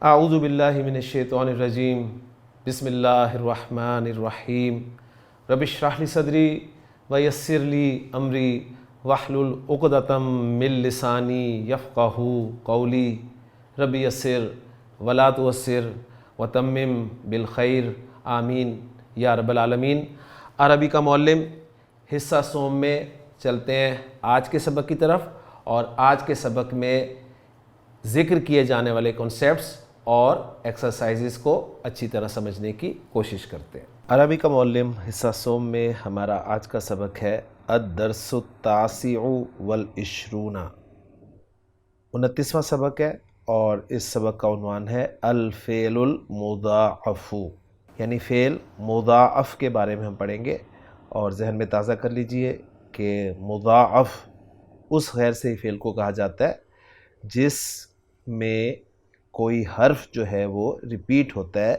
اعوذ باللہ من الشیطان الرجیم بسم اللہ الرحمن الرحیم رب اشرح لی صدری ویسر لی امری واحلل عقدۃ من لسانی یفقہوا قولی رب یسر ولا تعسر وتمم بالخیر آمین یا رب العالمین۔ عربی کا معلم حصہ سوم میں چلتے ہیں آج کے سبق کی طرف، اور آج کے سبق میں ذکر کیے جانے والے کنسیپٹس اور ایکسرسائزز کو اچھی طرح سمجھنے کی کوشش کرتے ہیں۔ عربی کا معلم حصہ سوم میں ہمارا آج کا سبق ہے الدرس التاسع والعشرون، 29واں سبق ہے، اور اس سبق کا عنوان ہے الفعل المضاعف، یعنی فعل مضاعف کے بارے میں ہم پڑھیں گے۔ اور ذہن میں تازہ کر لیجئے کہ مضاعف اس غیر صحیح فعل کو کہا جاتا ہے جس میں کوئی حرف جو ہے وہ ریپیٹ ہوتا ہے،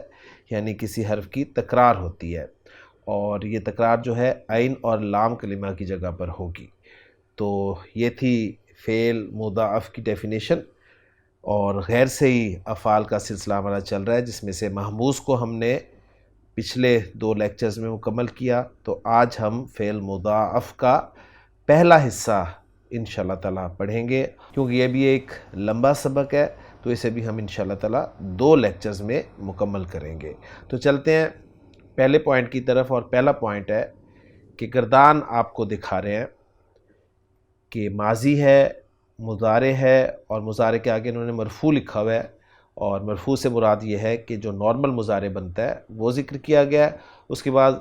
یعنی کسی حرف کی تکرار ہوتی ہے، اور یہ تکرار جو ہے عین اور لام کلمہ کی جگہ پر ہوگی۔ تو یہ تھی فعل مضاعف کی ڈیفینیشن، اور غیر صحیح افعال کا سلسلہ ہمارا چل رہا ہے جس میں سے محموز کو ہم نے پچھلے 2 لیکچرز میں مکمل کیا۔ تو آج ہم فعل مضاعف کا پہلا حصہ انشاءاللہ تعالیٰ پڑھیں گے، کیونکہ یہ بھی ایک لمبا سبق ہے، تو اسے بھی ہم انشاءاللہ تعالیٰ 2 لیکچرز میں مکمل کریں گے۔ تو چلتے ہیں پہلے پوائنٹ کی طرف، اور پہلا پوائنٹ ہے کہ گردان آپ کو دکھا رہے ہیں کہ ماضی ہے، مضارع ہے، اور مضارع کے آگے انہوں نے مرفوع لکھا ہوا ہے، اور مرفوع سے مراد یہ ہے کہ جو نارمل مضارع بنتا ہے وہ ذکر کیا گیا ہے۔ اس کے بعد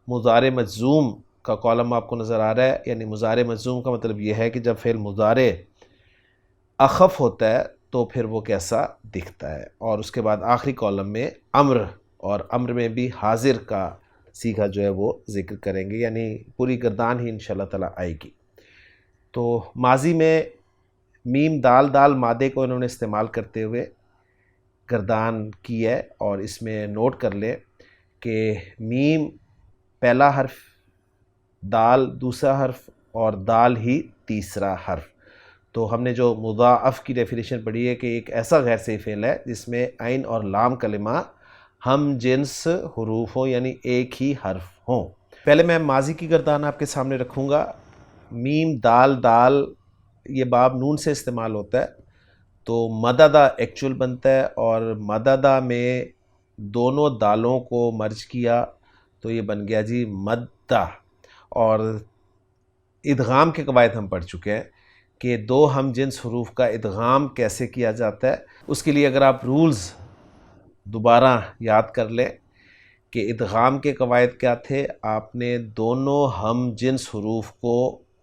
مضارع مجزوم کا کالم آپ کو نظر آ رہا ہے، یعنی مضارع مجزوم کا مطلب یہ ہے کہ جب فعل مضارع اخف ہوتا ہے تو پھر وہ کیسا دکھتا ہے۔ اور اس کے بعد آخری کالم میں امر، اور امر میں بھی حاضر کا صیغہ جو ہے وہ ذکر کریں گے، یعنی پوری گردان ہی انشاءاللہ تعالیٰ آئے گی۔ تو ماضی میں میم دال دال مادے کو انہوں نے استعمال کرتے ہوئے گردان کی ہے، اور اس میں نوٹ کر لیں کہ میم پہلا حرف، دال دوسرا حرف، اور دال ہی تیسرا حرف۔ تو ہم نے جو مضاعف کی ڈیفینیشن پڑھی ہے کہ ایک ایسا غیر صحیح فعل ہے جس میں عین اور لام کلمہ ہم جنس حروف ہوں، یعنی ایک ہی حرف ہوں۔ پہلے میں ماضی کی گردان آپ کے سامنے رکھوں گا۔ میم دال دال یہ باب نون سے استعمال ہوتا ہے، تو مددہ ایکچول بنتا ہے، اور مددہ میں دونوں دالوں کو مرج کیا تو یہ بن گیا جی مدہ۔ اور ادغام کے قواعد ہم پڑھ چکے ہیں کہ 2 ہم جنس حروف کا ادغام کیسے کیا جاتا ہے۔ اس کے لیے اگر آپ رولز دوبارہ یاد کر لیں کہ ادغام کے قواعد کیا تھے، آپ نے دونوں ہم جنس حروف کو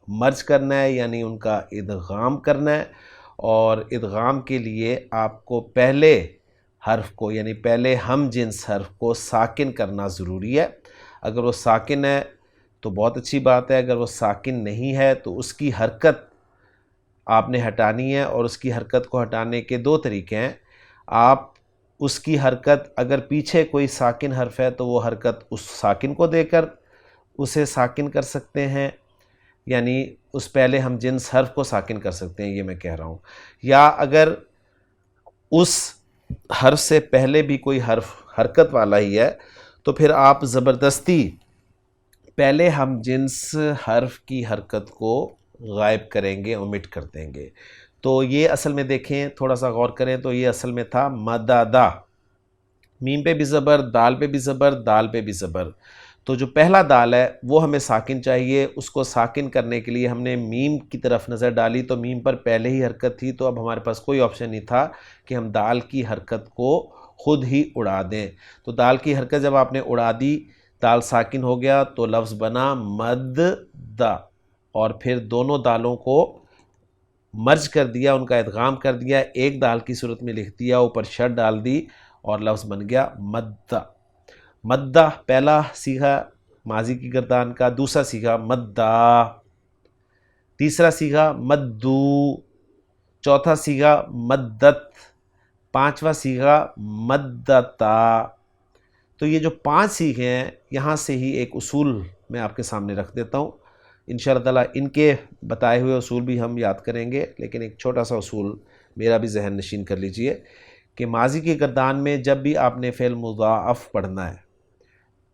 مرج کرنا ہے، یعنی ان کا ادغام کرنا ہے، اور ادغام کے لیے آپ کو پہلے حرف کو، یعنی پہلے ہم جنس حرف کو ساکن کرنا ضروری ہے۔ اگر وہ ساکن ہے تو بہت اچھی بات ہے، اگر وہ ساکن نہیں ہے تو اس کی حرکت آپ نے ہٹانی ہے، اور اس کی حرکت کو ہٹانے کے 2 طریقے ہیں۔ آپ اس کی حرکت، اگر پیچھے کوئی ساکن حرف ہے تو وہ حرکت اس ساکن کو دے کر اسے ساکن کر سکتے ہیں، یعنی اس پہلے ہم جنس حرف کو ساکن کر سکتے ہیں، یہ میں کہہ رہا ہوں۔ یا اگر اس حرف سے پہلے بھی کوئی حرف حرکت والا ہی ہے تو پھر آپ زبردستی پہلے ہم جنس حرف کی حرکت کو غائب کریں گے، اومٹ کر دیں گے۔ تو یہ اصل میں دیکھیں، تھوڑا سا غور کریں تو یہ اصل میں تھا مددہ، میم پہ بھی زبر، دال پہ بھی زبر، دال پہ بھی زبر۔ تو جو پہلا دال ہے وہ ہمیں ساکن چاہیے، اس کو ساکن کرنے کے لیے ہم نے میم کی طرف نظر ڈالی تو میم پر پہلے ہی حرکت تھی، تو اب ہمارے پاس کوئی آپشن نہیں تھا کہ ہم دال کی حرکت کو خود ہی اڑا دیں۔ تو دال کی حرکت جب آپ نے اڑا دی، دال ساکن ہو گیا تو لفظ بنا مددہ، اور پھر دونوں دالوں کو مرج کر دیا، ان کا ادغام کر دیا، ایک دال کی صورت میں لکھ دیا، اوپر شد ڈال دی، اور لفظ بن گیا مدہ۔ مدہ پہلا صیغہ ماضی کی گردان کا، دوسرا صیغہ مدہ، تیسرا صیغہ مدو، چوتھا صیغہ مدت، پانچواں صیغہ مدتا۔ تو یہ جو 5 صیغے ہیں، یہاں سے ہی ایک اصول میں آپ کے سامنے رکھ دیتا ہوں۔ انشاءاللہ تعالیٰ ان کے بتائے ہوئے اصول بھی ہم یاد کریں گے، لیکن ایک چھوٹا سا اصول میرا بھی ذہن نشین کر لیجئے کہ ماضی کی گردان میں جب بھی آپ نے فعل مضاعف پڑھنا ہے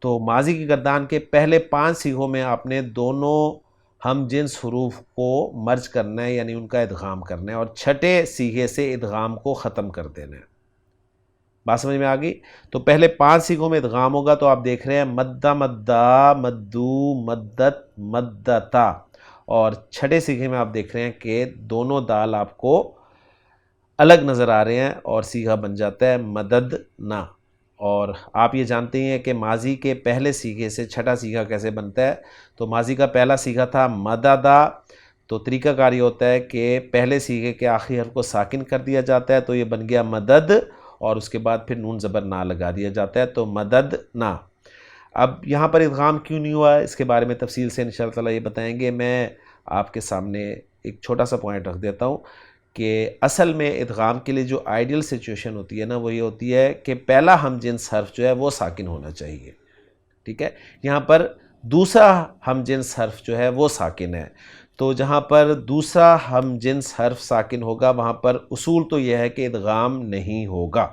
تو ماضی کی گردان کے پہلے 5 صیغوں میں آپ نے دونوں ہم جنس حروف کو مرج کرنا ہے، یعنی ان کا ادغام کرنا ہے، اور چھٹے صیغے سے ادغام کو ختم کر دینا ہے۔ بات سمجھ میں آ گئی؟ تو پہلے 5 صیغوں میں ادغام ہوگا تو آپ دیکھ رہے ہیں مدہ، مدہ، مدو، مدت، مدتا، اور چھٹے صیغے میں آپ دیکھ رہے ہیں کہ دونوں دال آپ کو الگ نظر آ رہے ہیں اور صیغہ بن جاتا ہے مددنا۔ اور آپ یہ جانتے ہیں کہ ماضی کے پہلے صیغے سے چھٹا صیغہ کیسے بنتا ہے، تو ماضی کا پہلا صیغہ تھا مددا، تو طریقہ کار یہ ہوتا ہے کہ پہلے صیغے کے آخری حرف کو ساکن کر دیا جاتا ہے تو یہ بن گیا مدد، اور اس کے بعد پھر نون زبر نا لگا دیا جاتا ہے تو مددنا۔ اب یہاں پر ادغام کیوں نہیں ہوا ہے اس کے بارے میں تفصیل سے انشاءاللہ تعالیٰ یہ بتائیں گے۔ میں آپ کے سامنے ایک چھوٹا سا پوائنٹ رکھ دیتا ہوں کہ اصل میں ادغام کے لیے جو آئیڈیل سچویشن ہوتی ہے نا وہ یہ ہوتی ہے کہ پہلا ہم جنس حرف جو ہے وہ ساکن ہونا چاہیے، ٹھیک ہے؟ یہاں پر دوسرا ہم جنس حرف جو ہے وہ ساکن ہے، تو جہاں پر دوسرا ہم جنس حرف ساکن ہوگا وہاں پر اصول تو یہ ہے کہ ادغام نہیں ہوگا۔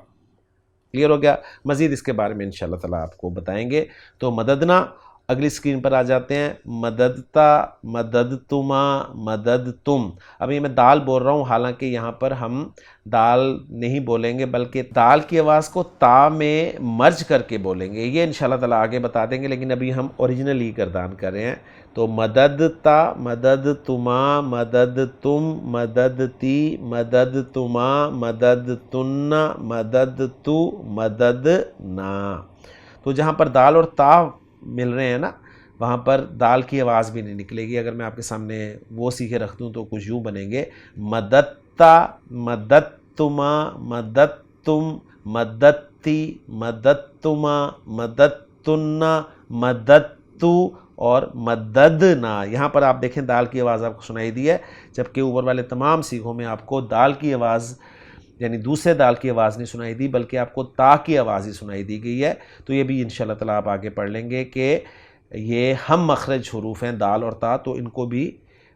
کلیئر ہو گیا؟ مزید اس کے بارے میں انشاءاللہ تعالیٰ آپ کو بتائیں گے۔ تو مددنا، اگلی سکرین پر آ جاتے ہیں، مددتا، مددتما، مددتم۔ اب یہ میں دال بول رہا ہوں، حالانکہ یہاں پر ہم دال نہیں بولیں گے بلکہ دال کی آواز کو تا میں مرج کر کے بولیں گے، یہ انشاءاللہ تعالیٰ آگے بتا دیں گے، لیکن ابھی ہم اوریجنل ہی گردان کر رہے ہیں۔ تو مددتا، مددتما، مددتم، مددتی، مددتما، مددتن، مددتو، مددنا۔ تو جہاں پر دال اور تا مل رہے ہیں نا وہاں پر دال کی آواز بھی نہیں نکلے گی۔ اگر میں آپ کے سامنے وہ صیغے رکھ دوں تو کچھ یوں بنیں گے، مددتا، مددتما، مددتم، مددتی، مددتما، مددتن، مددتو اور مددنا۔ یہاں پر آپ دیکھیں دال کی آواز آپ کو سنائی دی ہے، جبکہ اوپر والے تمام صیغوں میں آپ کو دال کی آواز یعنی دوسرے دال کی آواز نہیں سنائی دی بلکہ آپ کو تا کی آواز ہی سنائی دی گئی ہے۔ تو یہ بھی انشاءاللہ تعالیٰ آپ آگے پڑھ لیں گے کہ یہ ہم مخرج حروف ہیں دال اور تا، تو ان کو بھی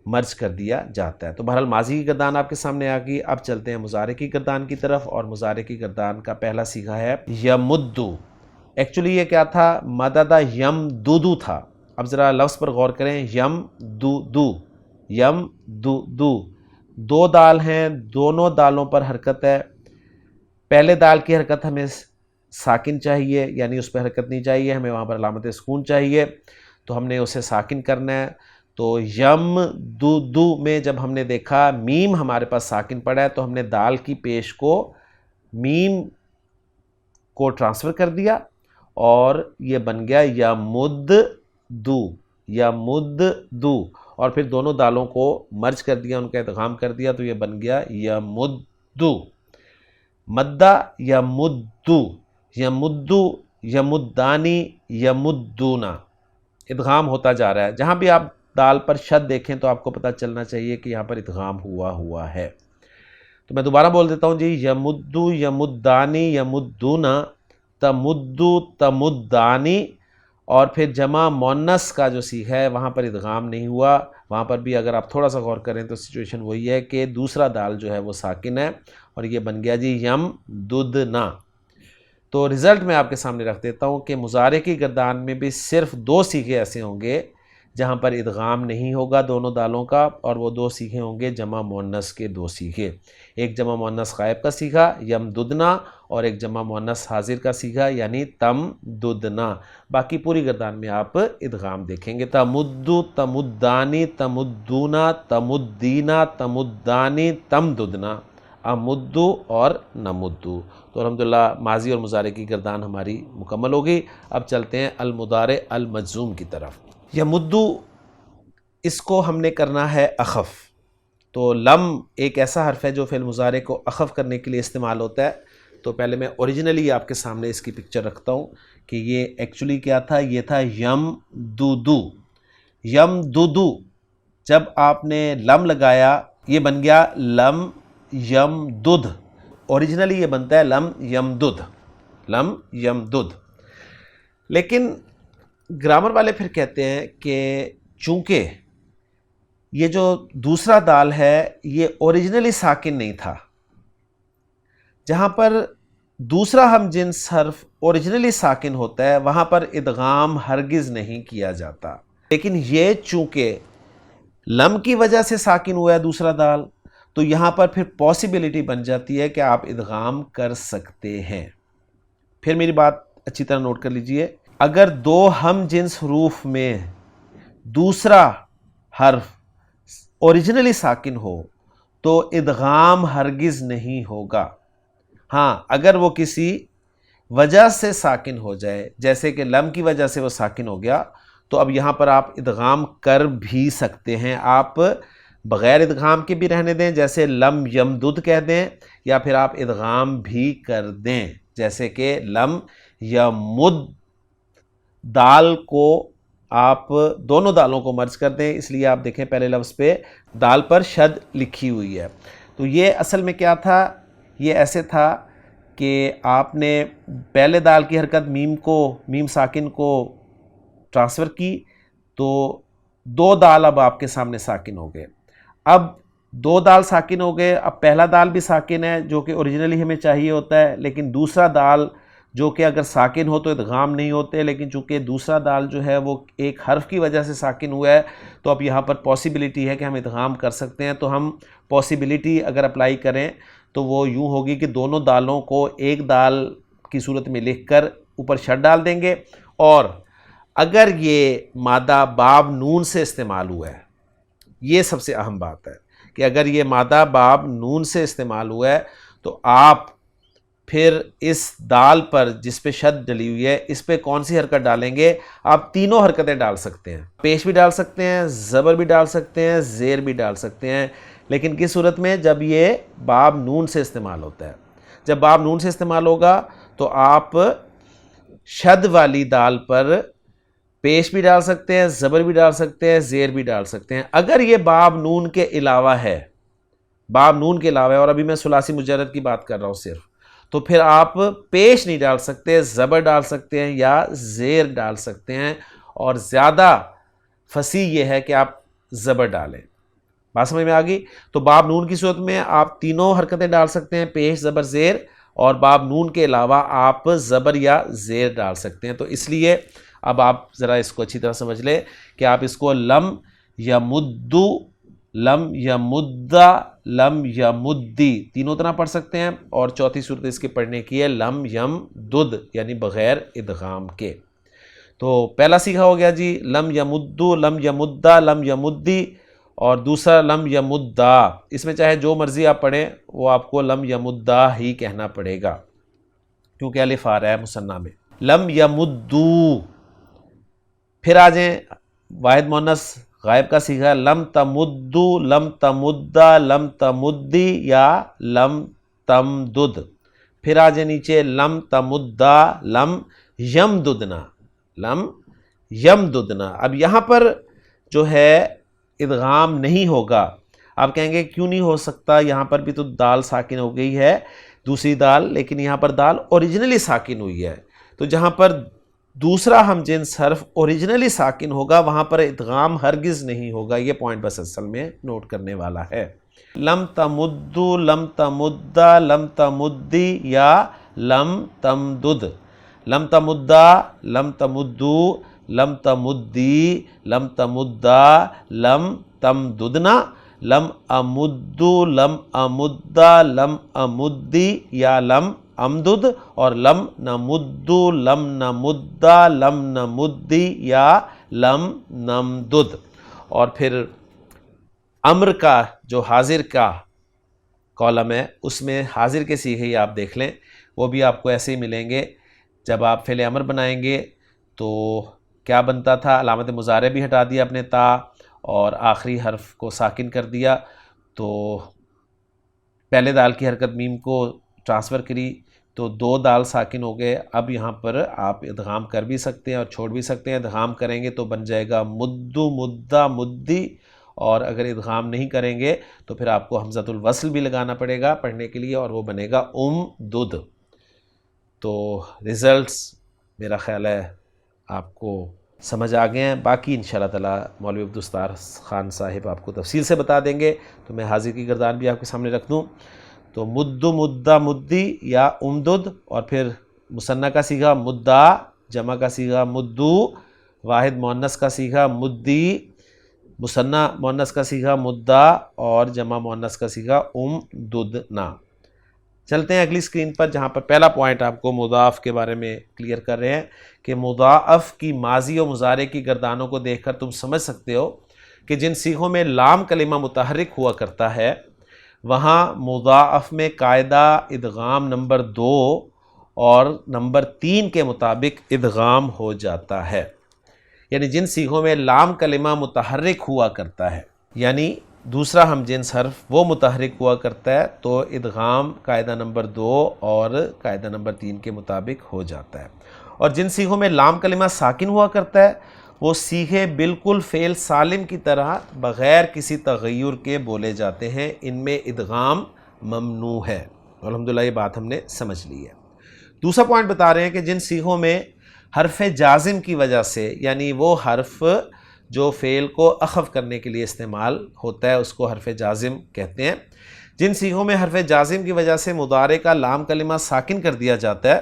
مرج کر دیا جاتا ہے۔ تو بہرحال ماضی کی گردان آپ کے سامنے آ گئی۔ اب چلتے ہیں مضارع کی گردان کی طرف، اور مضارع کی گردان کا پہلا صیغہ ہے یمدو۔ ایکچولی یہ کیا تھا؟ مدد یمددو تھا۔ اب ذرا لفظ پر غور کریں، یمددو، یمددو، دو دال ہیں، دونوں دالوں پر حرکت ہے۔ پہلے دال کی حرکت ہمیں ساکن چاہیے، یعنی اس پہ حرکت نہیں چاہیے، ہمیں وہاں پر علامت سکون چاہیے، تو ہم نے اسے ساکن کرنا ہے۔ تو یم دو دو میں جب ہم نے دیکھا میم ہمارے پاس ساکن پڑا ہے تو ہم نے دال کی پیش کو میم کو ٹرانسفر کر دیا اور یہ بن گیا یمددو، یمددو، اور پھر دونوں دالوں کو مرج کر دیا، ان کا ادغام کر دیا تو یہ بن گیا یمدو۔ مدہ یمدو، یمدو، یمدانی، یمدونا، ادغام ہوتا جا رہا ہے۔ جہاں بھی آپ دال پر شد دیکھیں تو آپ کو پتہ چلنا چاہیے کہ یہاں پر ادغام ہوا ہے۔ تو میں دوبارہ بول دیتا ہوں جی، یمدو، یمدانی، یمدونا، تمدو، تمدانی، اور پھر جمع مونس کا جو صیغہ ہے وہاں پر ادغام نہیں ہوا۔ وہاں پر بھی اگر آپ تھوڑا سا غور کریں تو سچویشن وہی ہے کہ دوسرا دال جو ہے وہ ساکن ہے اور یہ بن گیا جی یمددنا۔ تو رزلٹ میں آپ کے سامنے رکھ دیتا ہوں کہ مضارع کی گردان میں بھی صرف 2 صیغے ایسے ہوں گے جہاں پر ادغام نہیں ہوگا دونوں دالوں کا، اور وہ 2 صیغے ہوں گے جمع مؤنث کے 2 صیغے، ایک جمع مؤنث غائب کا صیغہ یمددنا اور ایک جمع مؤنث حاضر کا صیغہ یعنی تمددنا۔ باقی پوری گردان میں آپ ادغام دیکھیں گے، تمدو، تمدانی، تمدونا، تمدینا، تمدانی، تمددنا، امدو اور نمدو۔ تو الحمدللہ ماضی اور مضارع کی گردان ہماری مکمل ہو گئی۔ اب چلتے ہیں المضارع المجزوم کی طرف۔ یمدو، اس کو ہم نے کرنا ہے اخف۔ تو لم ایک ایسا حرف ہے جو فعل مضارع کو اخف کرنے کے لیے استعمال ہوتا ہے۔ تو پہلے میں اوریجنلی آپ کے سامنے اس کی پکچر رکھتا ہوں کہ یہ ایکچولی کیا تھا، یہ تھا یمددو۔ یمددو، جب آپ نے لم لگایا یہ بن گیا لم یمدد، اوریجنلی یہ بنتا ہے لم یمدد، لم یمدد۔ لیکن گرامر والے پھر کہتے ہیں کہ چونکہ یہ جو دوسرا دال ہے یہ اوریجنلی ساکن نہیں تھا، جہاں پر دوسرا ہم جنس حرف اوریجنلی ساکن ہوتا ہے وہاں پر ادغام ہرگز نہیں کیا جاتا، لیکن یہ چونکہ لم کی وجہ سے ساکن ہوا ہے دوسرا دال، تو یہاں پر پھر پاسبلٹی بن جاتی ہے کہ آپ ادغام کر سکتے ہیں۔ پھر میری بات اچھی طرح نوٹ کر لیجئے، اگر دو ہم جنس حروف میں دوسرا حرف اوریجنلی ساکن ہو تو ادغام ہرگز نہیں ہوگا۔ ہاں اگر وہ کسی وجہ سے ساکن ہو جائے، جیسے کہ لم کی وجہ سے وہ ساکن ہو گیا، تو اب یہاں پر آپ ادغام کر بھی سکتے ہیں۔ آپ بغیر ادغام کے بھی رہنے دیں، جیسے لم یمدد کہہ دیں، یا پھر آپ ادغام بھی کر دیں، جیسے کہ لم یمد، دال کو آپ دونوں دالوں کو مرج کر دیں، اس لیے آپ دیکھیں پہلے لفظ پہ دال پر شد لکھی ہوئی ہے۔ تو یہ اصل میں کیا تھا، یہ ایسے تھا کہ آپ نے پہلے دال کی حرکت میم ساکن کو ٹرانسفر کی، تو دو دال اب آپ کے سامنے ساکن ہو گئے۔ اب دو دال ساکن ہو گئے، اب پہلا دال بھی ساکن ہے جو کہ اوریجنلی ہمیں چاہیے ہوتا ہے، لیکن دوسرا دال جو کہ اگر ساکن ہو تو ادغام نہیں ہوتے، لیکن چونکہ دوسرا دال جو ہے وہ ایک حرف کی وجہ سے ساکن ہوا ہے، تو اب یہاں پر پاسبلٹی ہے کہ ہم ادغام کر سکتے ہیں۔ تو ہم پاسبلٹی اگر اپلائی کریں تو وہ یوں ہوگی کہ دونوں دالوں کو ایک دال کی صورت میں لکھ کر اوپر شد ڈال دیں گے، اور اگر یہ مادہ باب نون سے استعمال ہوا ہے، یہ سب سے اہم بات ہے کہ اگر یہ مادہ باب نون سے استعمال ہوا ہے تو آپ پھر اس دال پر جس پہ شد ڈلی ہوئی ہے اس پہ کون سی حرکت ڈالیں گے؟ آپ تینوں حرکتیں ڈال سکتے ہیں، پیش بھی ڈال سکتے ہیں، زبر بھی ڈال سکتے ہیں، زیر بھی ڈال سکتے ہیں، لیکن کس صورت میں؟ جب یہ باب نون سے استعمال ہوتا ہے۔ جب باب نون سے استعمال ہوگا تو آپ شد والی دال پر پیش بھی ڈال سکتے ہیں، زبر بھی ڈال سکتے ہیں، زیر بھی ڈال سکتے ہیں۔ اگر یہ باب نون کے علاوہ ہے، باب نون کے علاوہ ہے، اور ابھی میں ثلاثی مجرد کی بات کر رہا ہوں صرف، تو پھر آپ پیش نہیں ڈال سکتے، زبر ڈال سکتے ہیں یا زیر ڈال سکتے ہیں، اور زیادہ فصیح یہ ہے کہ آپ زبر ڈالیں۔ بات سمجھ میں آ گئی؟ تو باب نون کی صورت میں آپ تینوں حرکتیں ڈال سکتے ہیں، پیش، زبر، زیر، اور باب نون کے علاوہ آپ زبر یا زیر ڈال سکتے ہیں۔ تو اس لیے اب آپ ذرا اس کو اچھی طرح سمجھ لیں کہ آپ اس کو لم یمدو، لم یمدہ، لم یمدی تینوں طرح پڑھ سکتے ہیں، اور چوتھی صورت اس کے پڑھنے کی ہے لم یمدد، یعنی بغیر ادغام کے۔ تو پہلا سیکھا ہو گیا جی لم یمدو، لم یمدہ، لم یمدی، اور دوسرا لم یمدہ۔ اس میں چاہے جو مرضی آپ پڑھیں وہ آپ کو لم یمدہ ہی کہنا پڑے گا، کیونکہ الف آ رہا ہے مثنیٰ میں۔ لم یمدو، پھر آ جائیں واحد مؤنث غائب کا سیکھا لم تمدو، لم تمدہ، لم تمدی یا لم تمدد۔ پھر آ جائیں نیچے لم تمدہ، لم یمددنا، لم یمددنا۔ اب یہاں پر جو ہے ادغام نہیں ہوگا۔ آپ کہیں گے کیوں نہیں ہو سکتا؟ یہاں پر بھی تو دال ساکن ہو گئی ہے دوسری دال، لیکن یہاں پر دال اوریجنلی ساکن ہوئی ہے، تو جہاں پر دوسرا ہم جنس حرف اوریجنلی ساکن ہوگا وہاں پر ادغام ہرگز نہیں ہوگا۔ یہ پوائنٹ بس اصل میں نوٹ کرنے والا ہے۔ لم تمدو، لم تمدہ، لم تمدی یا لم تمدد۔ لم تمدہ، لم تمدو، لم تمدی، لم تمدہ، لم تمددنا، لم امدو، لم امدہ، لم امدی یا لم امدد، اور لم نمدو، لم نمدہ، لم نمدی یا لم نمدد۔ اور پھر امر کا جو حاضر کا کالم ہے اس میں حاضر کے صیغے ہی آپ دیکھ لیں، وہ بھی آپ کو ایسے ہی ملیں گے۔ جب آپ فعل امر بنائیں گے تو کیا بنتا تھا؟ علامت مضارع بھی ہٹا دیا اپنے تا، اور آخری حرف کو ساکن کر دیا، تو پہلے دال کی حرکت میم کو ٹرانسفر کری تو دو دال ساکن ہو گئے۔ اب یہاں پر آپ ادغام کر بھی سکتے ہیں اور چھوڑ بھی سکتے ہیں۔ ادغام کریں گے تو بن جائے گا مدو، مدہ، مدی، اور اگر ادغام نہیں کریں گے تو پھر آپ کو حمزۃ الوصل بھی لگانا پڑے گا پڑھنے کے لیے، اور وہ بنے گا دد۔ تو ریزلٹس میرا خیال ہے آپ کو سمجھ آ گئے ہیں۔ باقی انشاءاللہ تعالیٰ مولوی عبدالستار خان صاحب آپ کو تفصیل سے بتا دیں گے، تو میں حاضر کی گردان بھی آپ کے سامنے رکھ دوں۔ تو مد مدہ مدی یا امدد، اور پھر مثنیٰ کا صیغہ مدہ، جمع کا صیغہ مدو، واحد مؤنث کا صیغہ مدی، مثنیٰ مؤنث کا صیغہ مدہ اور جمع مؤنث کا صیغہ امددنا۔ چلتے ہیں اگلی سکرین پر، جہاں پر پہلا پوائنٹ آپ کو مضاف کے بارے میں کلیئر کر رہے ہیں کہ مضاعف کی ماضی و مضارع کی گردانوں کو دیکھ کر تم سمجھ سکتے ہو کہ جن صیغوں میں لام کلمہ متحرک ہوا کرتا ہے وہاں مضاعف میں قاعدہ ادغام نمبر 2 اور نمبر 3 کے مطابق ادغام ہو جاتا ہے۔ یعنی جن صیغوں میں لام کلمہ متحرک ہوا کرتا ہے، یعنی دوسرا ہم جنس حرف وہ متحرک ہوا کرتا ہے، تو ادغام قاعدہ نمبر 2 اور قاعدہ نمبر 3 کے مطابق ہو جاتا ہے۔ اور جن صیغوں میں لام کلمہ ساکن ہوا کرتا ہے وہ صیغے بالکل فعل سالم کی طرح بغیر کسی تغیر کے بولے جاتے ہیں، ان میں ادغام ممنوع ہے۔ الحمدللہ یہ بات ہم نے سمجھ لی ہے۔ دوسرا پوائنٹ بتا رہے ہیں کہ جن صیغوں میں حرف جازم کی وجہ سے، یعنی وہ حرف جو فعل کو اخف کرنے کے لیے استعمال ہوتا ہے اس کو حرف جازم کہتے ہیں، جن صیغوں میں حرف جازم کی وجہ سے مضارع کا لام کلمہ ساکن کر دیا جاتا ہے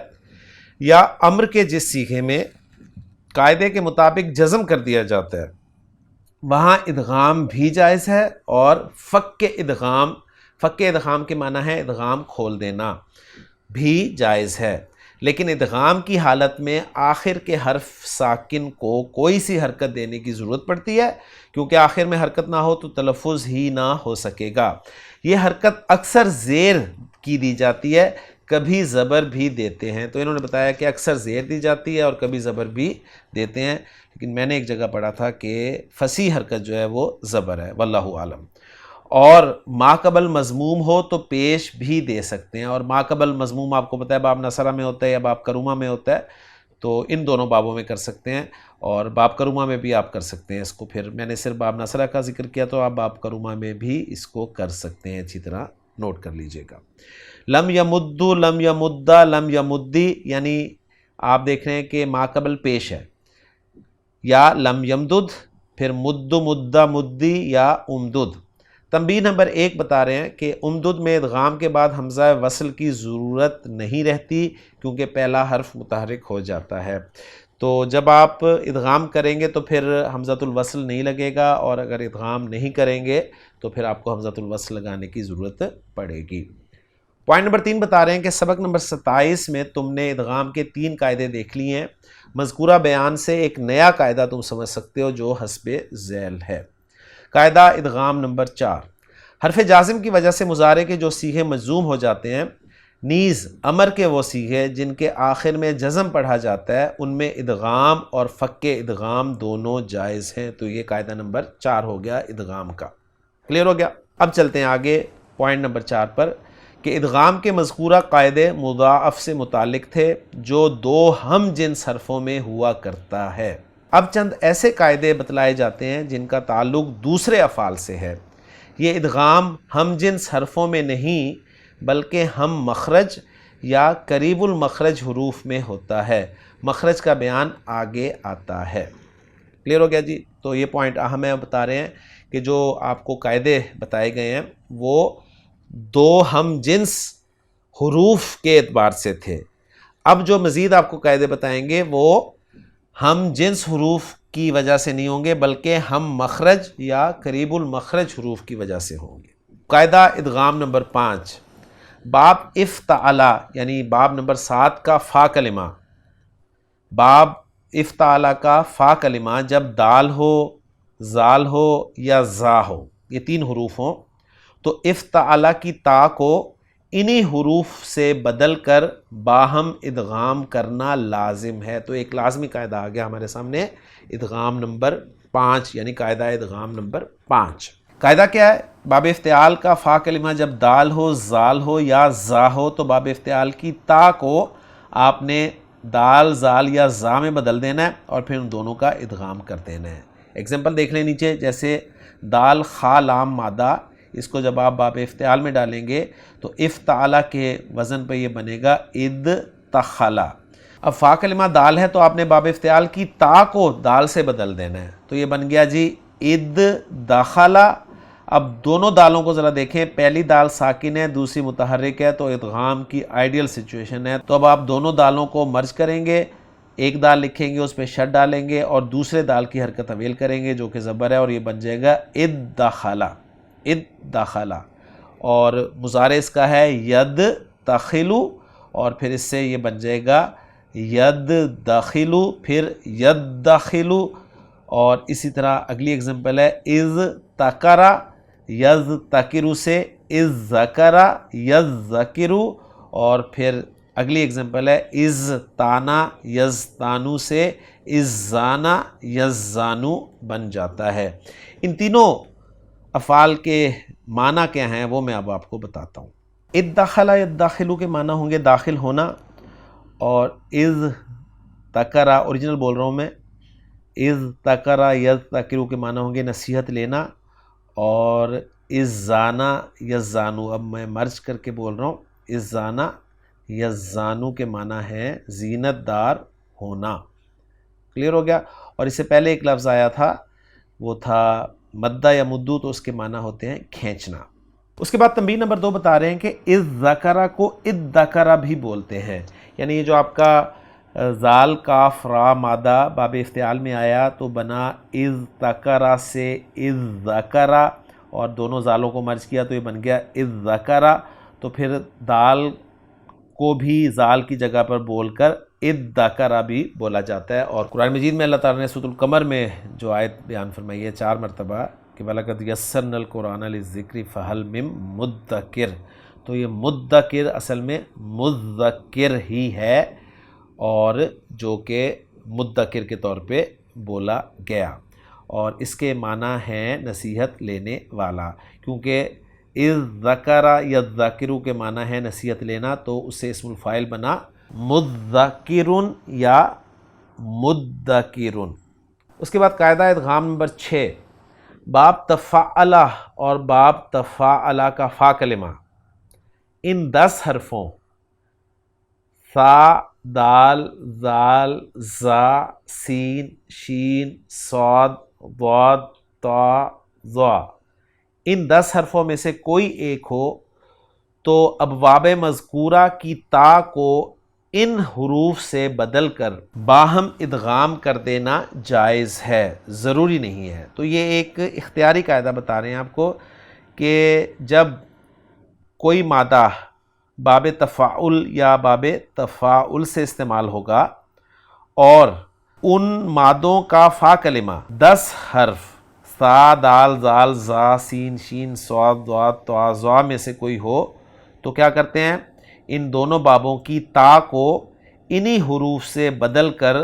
یا امر کے جس صیغے میں قاعدے کے مطابق جزم کر دیا جاتا ہے وہاں ادغام بھی جائز ہے، اور فک ادغام کے معنی ہے ادغام کھول دینا، بھی جائز ہے۔ لیکن ادغام کی حالت میں آخر کے حرف ساکن کو کوئی سی حرکت دینے کی ضرورت پڑتی ہے، کیونکہ آخر میں حرکت نہ ہو تو تلفظ ہی نہ ہو سکے گا۔ یہ حرکت اکثر زیر کی دی جاتی ہے، کبھی زبر بھی دیتے ہیں۔ تو انہوں نے بتایا کہ اکثر زیر دی جاتی ہے اور کبھی زبر بھی دیتے ہیں، لیکن میں نے ایک جگہ پڑھا تھا کہ فصیح حرکت جو ہے وہ زبر ہے، واللہ عالم۔ اور ما قبل مضموم ہو تو پیش بھی دے سکتے ہیں، اور ما قبل مضموم آپ کو پتہ ہے باب نصرہ میں ہوتا ہے یا باب کرومہ میں ہوتا ہے، تو ان دونوں بابوں میں کر سکتے ہیں، اور باب کرومہ میں بھی آپ کر سکتے ہیں اس کو۔ پھر میں نے صرف باب نصرہ کا ذکر کیا تو آپ باب کرومہ میں بھی اس کو کر سکتے ہیں، اچھی طرح نوٹ کر لیجئے گا۔ لم یمدو، لم یمدہ، لم یمدی، یعنی آپ دیکھ رہے ہیں کہ ما قبل پیش ہے، یا لم یمدد، پھر مد مدہ مدی یا امدد۔ تنبیہ نمبر 1 بتا رہے ہیں کہ امدد میں ادغام کے بعد حمزہ وصل کی ضرورت نہیں رہتی کیونکہ پہلا حرف متحرک ہو جاتا ہے۔ تو جب آپ ادغام کریں گے تو پھر حمزۃ الوصل نہیں لگے گا، اور اگر ادغام نہیں کریں گے تو پھر آپ کو حمزۃ الوصل لگانے کی ضرورت پڑے گی۔ پوائنٹ نمبر 3 بتا رہے ہیں کہ سبق نمبر 27 میں تم نے ادغام کے 3 قاعدے دیکھ لیے ہیں، مذکورہ بیان سے ایک نیا قاعدہ تم سمجھ سکتے ہو جو حسب ذیل ہے۔ قاعدہ ادغام نمبر 4، حرف جازم کی وجہ سے مضارع کے جو صیغے مجزوم ہو جاتے ہیں، نیز امر کے وہ صیغے جن کے آخر میں جزم پڑھا جاتا ہے ان میں ادغام اور فک ادغام دونوں جائز ہیں۔ تو یہ قاعدہ نمبر 4 ہو گیا ادغام کا، کلیئر ہو گیا۔ اب چلتے ہیں آگے پوائنٹ نمبر 4 پر کہ ادغام کے مذکورہ قاعدے مضاعف سے متعلق تھے جو 2 ہم جنس حرفوں میں ہوا کرتا ہے۔ اب چند ایسے قاعدے بتلائے جاتے ہیں جن کا تعلق دوسرے افعال سے ہے۔ یہ ادغام ہم جنس حرفوں میں نہیں بلکہ ہم مخرج یا قریب المخرج حروف میں ہوتا ہے۔ مخرج کا بیان آگے آتا ہے، کلیئر ہو گیا جی۔ تو یہ پوائنٹ اہم ہے، بتا رہے ہیں کہ جو آپ کو قاعدے بتائے گئے ہیں وہ 2 ہم جنس حروف کے اعتبار سے تھے۔ اب جو مزید آپ کو قاعدے بتائیں گے وہ ہم جنس حروف کی وجہ سے نہیں ہوں گے بلکہ ہم مخرج یا قریب المخرج حروف کی وجہ سے ہوں گے۔ قاعدہ ادغام نمبر 5، باب افتعلا یعنی باب نمبر 7 کا فا کلمہ، باب افتعلا کا فا کلمہ جب دال ہو، زال ہو یا زا ہو، یہ 3 حروف ہوں تو افتعلا کی تا کو انہی حروف سے بدل کر باہم ادغام کرنا لازم ہے۔ تو ایک لازمی قاعدہ آ گیا ہمارے سامنے، ادغام نمبر 5 یعنی قاعدہ ادغام نمبر 5۔ قاعدہ کیا ہے؟ باب افتعال کا فا کلمہ جب دال ہو، زال ہو یا زا ہو تو باب افتعال کی تا کو آپ نے دال، زال یا زا میں بدل دینا ہے اور پھر ان دونوں کا ادغام کر دینا ہے۔ ایگزامپل دیکھ لیں نیچے، جیسے دال خا لام مادہ، اس کو جب آپ باب افتعال میں ڈالیں گے تو افتعلا کے وزن پہ یہ بنے گا اد تخلا۔ اب فا کلمہ دال ہے تو آپ نے باب افتعال کی تا کو دال سے بدل دینا ہے، تو یہ بن گیا جی اد دخلا۔ اب دونوں دالوں کو ذرا دیکھیں، پہلی دال ساکن ہے، دوسری متحرک ہے، تو ادغام کی آئیڈیل سچویشن ہے۔ تو اب آپ دونوں دالوں کو مرج کریں گے، ایک دال لکھیں گے، اس پہ شد ڈالیں گے اور دوسرے دال کی حرکت اویل کریں گے جو کہ زبر ہے، اور یہ بن جائے گا ادخلا، ادخلا۔ اور مضارع اس کا ہے ید تخلو، اور پھر اس سے یہ بن جائے گا ید دخلو، پھر ید دخلو۔ اور اسی طرح اگلی اگزامپل ہے از تکرا، یز تکرو سے از ذکرا یز ذکرو، اور پھر اگلی اگزامپل ہے از تانا، یز تانو سے از زانا، یز زانو بن جاتا ہے۔ ان تینوں افعال کے معنی کیا ہیں وہ میں اب آپ کو بتاتا ہوں۔ ادخلا یدخلو کے معنی ہوں گے داخل ہونا، اور از تکرا، اوریجنل بول رہا ہوں میں، از تکرا یز تکرو کے معنی ہوں گے نصیحت لینا، اور از زانا یز زانو، اب میں مرج کر کے بول رہا ہوں، از زانا یز زانو کے معنی ہے زینت دار ہونا۔ کلیئر ہو گیا؟ اور اس سے پہلے ایک لفظ آیا تھا، وہ تھا مدہ یا مدو، تو اس کے معنی ہوتے ہیں کھینچنا۔ اس کے بعد تنبیہ نمبر 2 بتا رہے ہیں کہ از ذکرہ کو ادذکرہ بھی بولتے ہیں، یعنی یہ جو آپ کا زال کاف را مادہ باب افتعال میں آیا تو بنا از تکرہ سے از ذکرہ، اور دونوں زالوں کو مرج کیا تو یہ بن گیا از ذکرہ۔ تو پھر دال کو بھی زال کی جگہ پر بول کر ادذکرہ بھی بولا جاتا ہے۔ اور قرآن مجید میں اللہ تعالیٰ نے سورۃ القمر میں جو آیت بیان فرمائی ہے 4 مرتبہ کہ وَلَقَدْ يَسَّرْنَا الْقُرْآنَ لِلذِّكْرِ فَهَلْ مِن مُدَّكِرٍ، تو یہ مدکر اصل میں مذکر ہی ہے، اور جو کہ مدکر کے طور پہ بولا گیا، اور اس کے معنی ہیں نصیحت لینے والا، کیونکہ اذ ذکر یذکر کے معنی ہے نصیحت لینا، تو اس سے اسم الفاعل بنا مذکر یا مدکر۔ اس کے بعد قاعدہ ادغام نمبر 6، باب تفعل اور باب تفاعل کا فا کلمہ ان 10 حرفوں ثا، دال، زال، زا، سین، شین، صاد، ضاد، طا، ظا، ان 10 حرفوں میں سے کوئی ایک ہو تو ابواب مذکورہ کی تا کو ان حروف سے بدل کر باہم ادغام کر دینا جائز ہے، ضروری نہیں ہے۔ تو یہ ایک اختیاری قاعدہ بتا رہے ہیں آپ کو کہ جب کوئی مادہ باب تفاعل یا باب تفاعل سے استعمال ہوگا اور ان مادوں کا فا کلمہ 10 حرف ثا، دال، زال، زا، سین، شین، صاد، ضاد، طا، ظا میں سے کوئی ہو تو کیا کرتے ہیں، ان دونوں بابوں کی تا کو انہی حروف سے بدل کر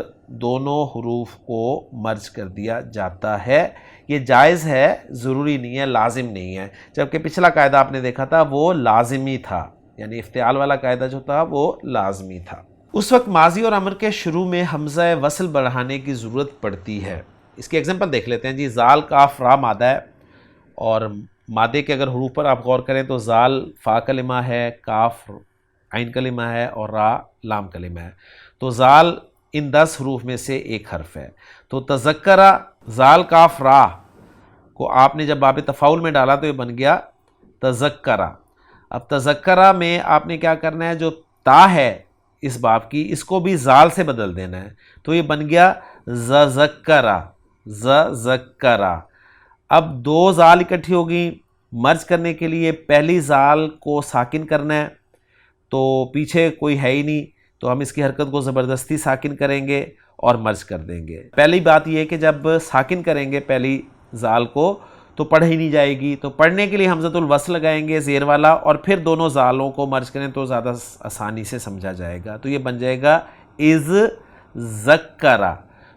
دونوں حروف کو مرج کر دیا جاتا ہے۔ یہ جائز ہے، ضروری نہیں ہے، لازم نہیں ہے، جبکہ پچھلا قاعدہ آپ نے دیکھا تھا وہ لازمی تھا، یعنی افتعال والا قاعدہ جو تھا وہ لازمی تھا۔ اس وقت ماضی اور امر کے شروع میں حمزہ وصل بڑھانے کی ضرورت پڑتی ہے۔ اس کی ایگزامپل دیکھ لیتے ہیں جی۔ زال کاف را مادہ ہے، اور مادے کے اگر حروف پر آپ غور کریں تو زال فا کلمہ ہے، کاف عین کلمہ ہے، اور را لام کلمہ ہے۔ تو زال ان 10 حروف میں سے ایک حرف ہے، تو تذکرہ زال کاف را کو آپ نے جب باب تفاعل میں ڈالا تو یہ بن گیا تذکرہ۔ اب تذکرہ میں آپ نے کیا کرنا ہے، جو تا ہے اس باب کی اس کو بھی زال سے بدل دینا ہے، تو یہ بن گیا زذکرہ، زذکرہ۔ اب 2 زال اکٹھی ہوگی، مرج کرنے کے لیے پہلی زال کو ساکن کرنا ہے، تو پیچھے کوئی ہے ہی نہیں، تو ہم اس کی حرکت کو زبردستی ساکن کریں گے اور مرج کر دیں گے۔ پہلی بات یہ ہے کہ جب ساکن کریں گے پہلی زال کو تو پڑھ ہی نہیں جائے گی، تو پڑھنے کے لیے حمزۃ الوصل لگائیں گے زیر والا، اور پھر دونوں زالوں کو مرج کریں تو زیادہ آسانی سے سمجھا جائے گا، تو یہ بن جائے گا از ذکرہ۔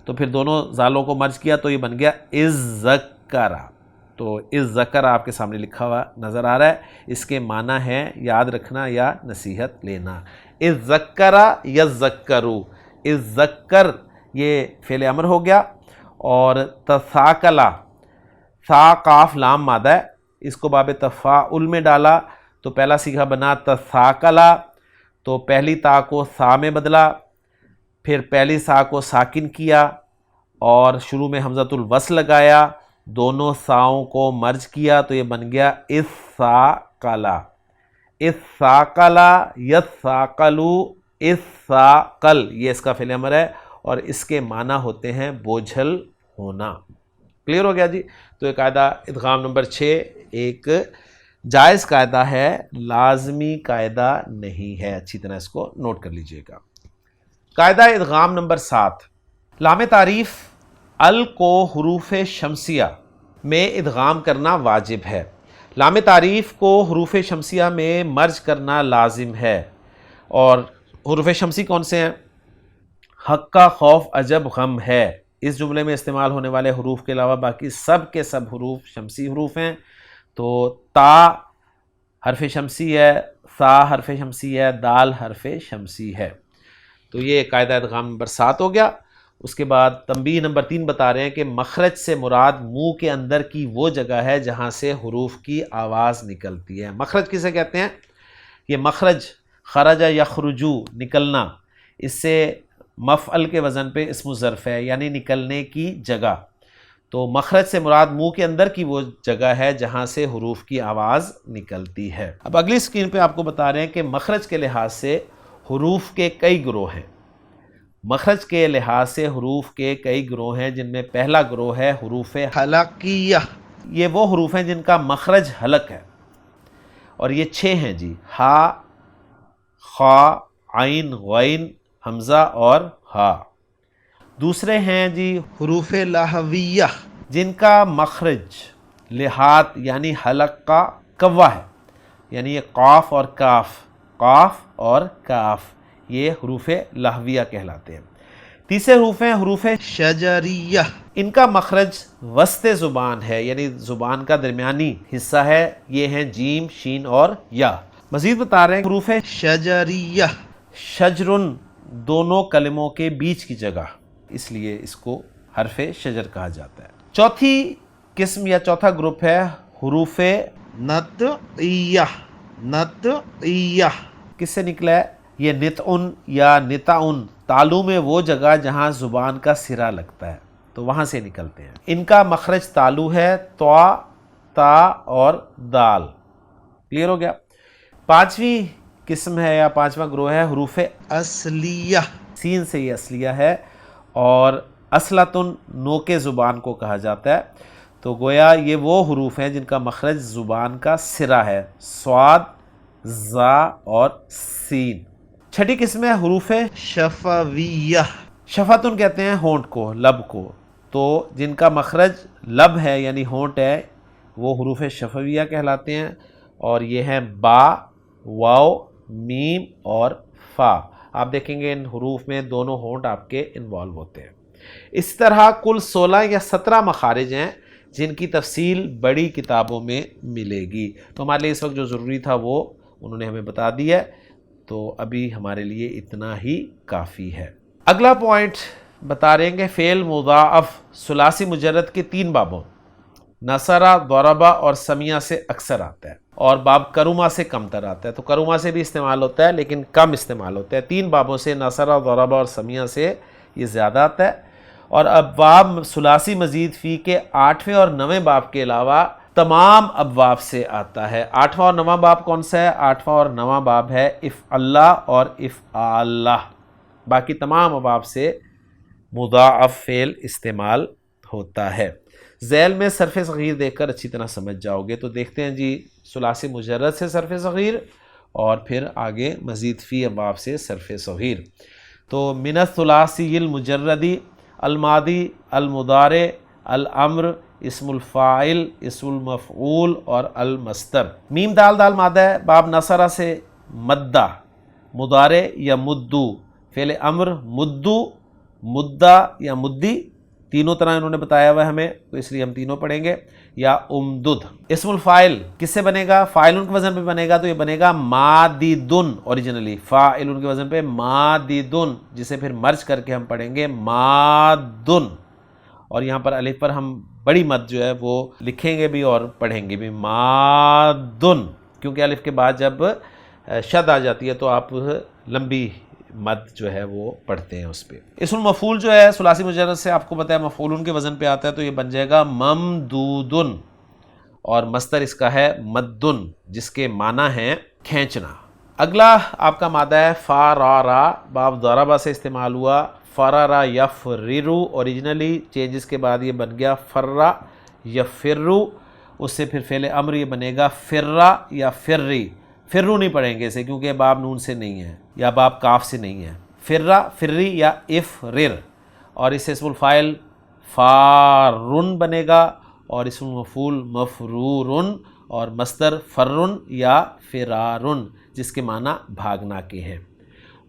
تو پھر دونوں زالوں کو مرج کیا تو یہ بن گیا از ذکرہ۔ تو از ذکرہ آپ کے سامنے لکھا ہوا نظر آ رہا ہے، اس کے معنی ہے یاد رکھنا یا نصیحت لینا۔ از ذکرہ یذکرو، از ذکر یہ فعل امر ہو گیا، اور تثاقلہ ثا قاف لام مادہ ہے، اس کو باب تفاعل میں ڈالا تو پہلا صیغہ بنا تثاقلہ، تو پہلی تا کو ثا میں بدلا، پھر پہلی سا کو ساکن کیا اور شروع میں حمزۃ الوصل لگایا، دونوں ساؤں کو مرج کیا تو یہ بن گیا اثاقلا، اثاقلا یثاقلو، اثاقل یہ اس کا فعل امر ہے اور اس کے معنی ہوتے ہیں بوجھل ہونا۔ کلیئر ہو گیا جی؟ تو یہ قاعدہ ادغام نمبر 6 ایک جائز قاعدہ ہے، لازمی قاعدہ نہیں ہے، اچھی طرح اس کو نوٹ کر لیجئے گا۔ قاعدہ ادغام نمبر 7، لام تعریف ال کو حروف شمسیہ میں ادغام کرنا واجب ہے، لام تعریف کو حروف شمسیہ میں مرج کرنا لازم ہے۔ اور حروف شمسی کون سے ہیں؟ حق کا، خوف، عجب، غم ہے۔ اس جملے میں استعمال ہونے والے حروف کے علاوہ باقی سب کے سب حروف شمسی حروف ہیں۔ تو تا حرف شمسی ہے، ثا حرف شمسی ہے، دال حرف شمسی ہے۔ تو یہ قاعدہ ادغام نمبر 7 ہو گیا۔ اس کے بعد تنبیہ نمبر 3 بتا رہے ہیں کہ مخرج سے مراد منہ کے اندر کی وہ جگہ ہے جہاں سے حروف کی آواز نکلتی ہے۔ مخرج کسے کہتے ہیں؟ یہ مخرج خرج یخرجو، نکلنا، اس سے مفعل کے وزن پہ اسم ظرف ہے، یعنی نکلنے کی جگہ۔ تو مخرج سے مراد منہ کے اندر کی وہ جگہ ہے جہاں سے حروف کی آواز نکلتی ہے۔ اب اگلی سکرین پہ آپ کو بتا رہے ہیں کہ مخرج کے لحاظ سے حروف کے کئی گروہ ہیں۔ مخرج کے لحاظ سے حروف کے کئی گروہ ہیں، جن میں پہلا گروہ ہے حروف حلقیہ۔ یہ وہ حروف ہیں جن کا مخرج حلق ہے، اور یہ 6 ہیں جی، ہا، خا، عین، غین، حمزہ اور ہا۔ دوسرے ہیں جی حروف لہویہ، جن کا مخرج لحاظ یعنی حلق کا کوا ہے، یعنی یہ قاف اور کاف، قاف اور کاف، یہ حروف لہویہ کہلاتے ہیں۔ تیسرے حروف ہیں حروف شجریہ، ان کا مخرج وسط زبان ہے، یعنی زبان کا درمیانی حصہ ہے، یہ ہیں جیم، شین اور یا۔ مزید بتا رہے ہیں حروف شجریہ، شجرن دونوں کلموں کے بیچ کی جگہ، اس لیے اس کو حرف شجر کہا جاتا ہے۔ چوتھی قسم یا چوتھا گروپ ہے حروف نطعیہ، نطعیہ کس سے نکلا ہے؟ یہ نطعن یا نطعن، تالو میں وہ جگہ جہاں زبان کا سرا لگتا ہے، تو وہاں سے نکلتے ہیں۔ ان کا مخرج تالو ہے، طا، تا اور دال۔ کلیئر ہو گیا؟ پانچویں قسم ہے یا پانچواں گروہ ہے حروف اصلیہ، سین سے یہ اصلیہ ہے، اور اصلتن نوک زبان کو کہا جاتا ہے۔ تو گویا یہ وہ حروف ہیں جن کا مخرج زبان کا سرا ہے، صاد، زا اور سین۔ چھٹی قسم ہے حروف شفویہ، شفتن کہتے ہیں ہونٹ کو، لب کو، تو جن کا مخرج لب ہے یعنی ہونٹ ہے وہ حروف شفویہ کہلاتے ہیں، اور یہ ہیں با، واو، میم اور فا۔ آپ دیکھیں گے ان حروف میں دونوں ہونٹ آپ کے انوالو ہوتے ہیں۔ اس طرح کل 16 یا 17 مخارج ہیں جن کی تفصیل بڑی کتابوں میں ملے گی، تو ہمارے لیے اس وقت جو ضروری تھا وہ انہوں نے ہمیں بتا دیا ہے، تو ابھی ہمارے لیے اتنا ہی کافی ہے۔ اگلا پوائنٹ بتا رہے ہیں کہ فعل مضاعف ثلاثی مجرد کے 3 بابوں نصرہ، ضربہ اور سمیہ سے اکثر آتا ہے، اور باب کرما سے کم تر آتا ہے۔ تو کرما سے بھی استعمال ہوتا ہے لیکن کم استعمال ہوتا ہے۔ 3 بابوں سے نصرہ، ضربہ اور سمیہ سے یہ زیادہ آتا ہے، اور ابواب ثلاثی مزید فی کے 8ویں اور 9ویں باب کے علاوہ تمام ابواب سے آتا ہے۔ 8واں اور 9واں باب کون سا ہے؟ 8واں اور 9واں باب ہے افعلہ اور افعالہ، باقی تمام ابواب سے مضاعف فعل استعمال ہوتا ہے۔ ذیل میں صرف صغیر دیکھ کر اچھی طرح سمجھ جاؤ گے۔ تو دیکھتے ہیں جی ثلاثی مجرد سے صرف صغیر، اور پھر آگے مزید فی ابواب سے صرف صغیر۔ تو من الثلاثی المجردی الماضی، المضارع، الامر، اسم الفاعل، اسم المفعول اور المصدر۔ میم دال دال مادہ ہے، باب نصرہ سے مدہ، مضارع یا مدو، فعل امر مدو، مدہ یا مدی، تینوں طرح انہوں نے بتایا ہوا ہے ہمیں، تو اس لیے ہم تینوں پڑھیں گے، یا امدد۔ اسم الفاعل کس سے بنے گا؟ فاعل کے وزن پہ بنے گا، تو یہ بنے گا ماددن، اوریجنلی فاعل کے وزن پہ ماددن، جسے پھر مرج کر کے ہم پڑھیں گے مادن، اور یہاں پر الف پر ہم بڑی مد جو ہے وہ لکھیں گے بھی اور پڑھیں گے بھی، مادن، کیونکہ الف کے بعد جب شد آ جاتی ہے تو آپ لمبی مد جو ہے وہ پڑھتے ہیں اس پہ۔ اسم المفعول جو ہے ثلاثی مجرد سے آپ کو پتہ ہے مفعولن کے وزن پہ آتا ہے، تو یہ بن جائے گا ممدودن، اور مصدر اس کا ہے مدن جس کے معنی ہیں کھینچنا۔ اگلا آپ کا مادہ ہے فارارا، باب ضربہ سے استعمال ہوا، فرارا یفررو، اوریجنلی چینجز کے بعد یہ بن گیا فرا یفرو، اس سے پھر فعل امر یہ بنے گا فرا یا فرری، فرو نہیں پڑھیں گے اسے کیونکہ باب نون سے نہیں ہے یا باب کاف سے نہیں ہے، فرا فرری یا افرر، اور اس سے اسم الفاعل فارن بنے گا، اور اسم المفعول مفرورن، اور مصدر فرن یا فرارن جس کے معنی بھاگنا کے ہیں۔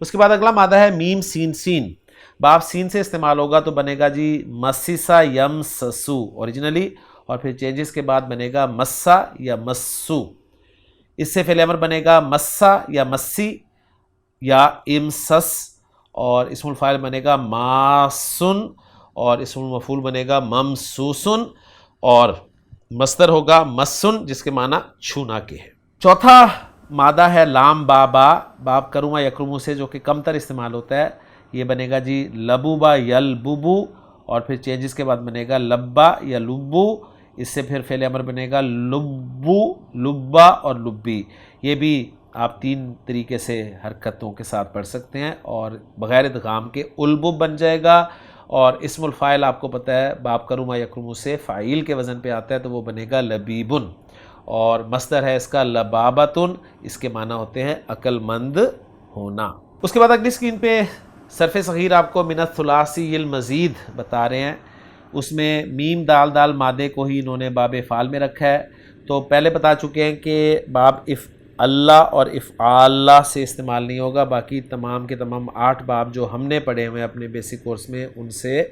اس کے بعد اگلا مادہ ہے میم سین سین، باب سین سے استعمال ہوگا تو بنے گا جی مسیسا یم سسو اوریجنلی، اور پھر چینجز کے بعد بنے گا مسا یا مسو، اس سے فعل امر بنے گا مسا یا مسی یا امسس، اور اسم الفاعل بنے گا ماسن، اور اسم المفعول بنے گا ممسوسن، اور مصدر ہوگا مسن جس کے معنی چھونا کے ہے۔ چوتھا مادہ ہے لام بابا، باب کروما یکرمو سے جو کہ کم تر استعمال ہوتا ہے، یہ بنے گا جی لبوبا یلبوبو، اور پھر چینجز کے بعد بنے گا لبا یا لبو، اس سے پھر فعل امر بنے گا لبو لبا اور لبی، یہ بھی آپ تین طریقے سے حرکتوں کے ساتھ پڑھ سکتے ہیں، اور بغیر ادغام کے البب بن جائے گا، اور اسم الفاعل آپ کو پتہ ہے باب کروما یکرمو سے فاعل کے وزن پہ آتا ہے تو وہ بنے گا لبیبن، اور مصدر ہے اس کا لبابتن، اس کے معنی ہوتے ہیں عقل مند ہونا۔ اس کے بعد اگلی اسکرین پہ صرف صغیر آپ کو من الثلاثی المزید بتا رہے ہیں، اس میں میم دال دال مادے کو ہی انہوں نے باب افعال میں رکھا ہے، تو پہلے بتا چکے ہیں کہ باب اللہ اور افعال سے استعمال نہیں ہوگا، باقی تمام کے تمام 8 باب جو ہم نے پڑھے ہوئے اپنے بیسک کورس میں ان سے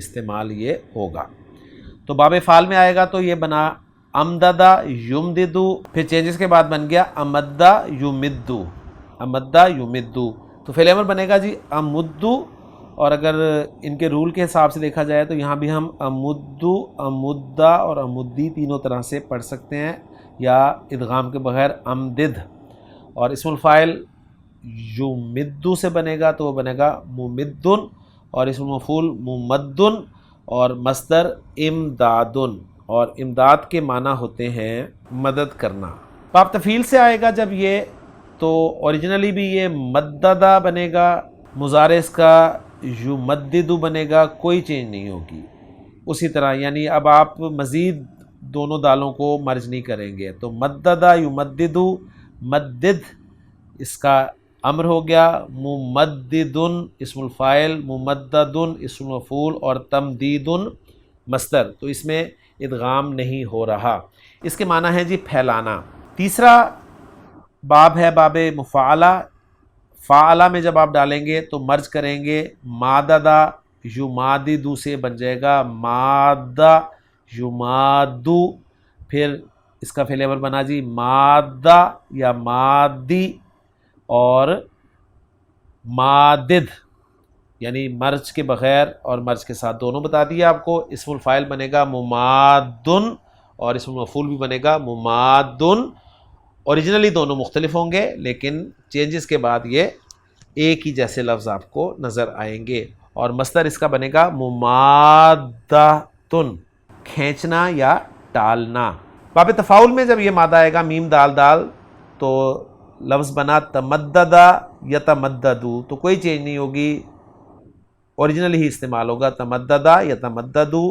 استعمال یہ ہوگا۔ تو باب افعال میں آئے گا تو یہ بنا امددہ یمددو، پھر چینجز کے بعد بن گیا امدہ یمدو، امدہ یمدو، تو فعل امر بنے گا جی امدو، اور اگر ان کے رول کے حساب سے دیکھا جائے تو یہاں بھی ہم امدو امدہ اور امدی تینوں طرح سے پڑھ سکتے ہیں، یا ادغام کے بغیر امدد، اور اسم الفاعل یمدو سے بنے گا تو وہ بنے گا ممدن، اور اسم المفعول ممدن، اور مصدر امدادن، اور امداد کے معنی ہوتے ہیں مدد کرنا۔ باب تفعیل سے آئے گا جب یہ، تو اوریجنلی بھی یہ مددہ بنے گا، مضارع اس کا یمددو بنے گا، کوئی چینج نہیں ہوگی اسی طرح، یعنی اب آپ مزید دونوں دالوں کو مرج نہیں کریں گے، تو مددہ یمددو، مدد اس کا امر ہو گیا، ممددن اسم الفاعل، ممددن اسم المفعول، اور تمدیدن مصدر، تو اس میں ادغام نہیں ہو رہا، اس کے معنی ہے جی پھیلانا۔ تیسرا باب ہے باب مفاعلہ، فاعلہ میں جب آپ ڈالیں گے تو مرج کریں گے، ماددہ یماددو سے بن جائے گا مادہ یمادو، پھر اس کا فعل امر بنا جی مادہ یا مادی اور مادد، یعنی مرج کے بغیر اور مرج کے ساتھ دونوں بتا دیا آپ کو۔ اسم الفاعل بنے گا ممادن، اور اسم المفعول بھی بنے گا ممادن، اوریجنلی دونوں مختلف ہوں گے لیکن چینجز کے بعد یہ ایک ہی جیسے لفظ آپ کو نظر آئیں گے، اور مصدر اس کا بنے گا ممادتن، کھینچنا یا ٹالنا۔ باب تفاعل میں جب یہ مادہ آئے گا میم دال دال، تو لفظ بنا تمددہ یتمددو، تو کوئی چینج نہیں ہوگی، اوریجنلی ہی استعمال ہوگا تمددہ یتمددو،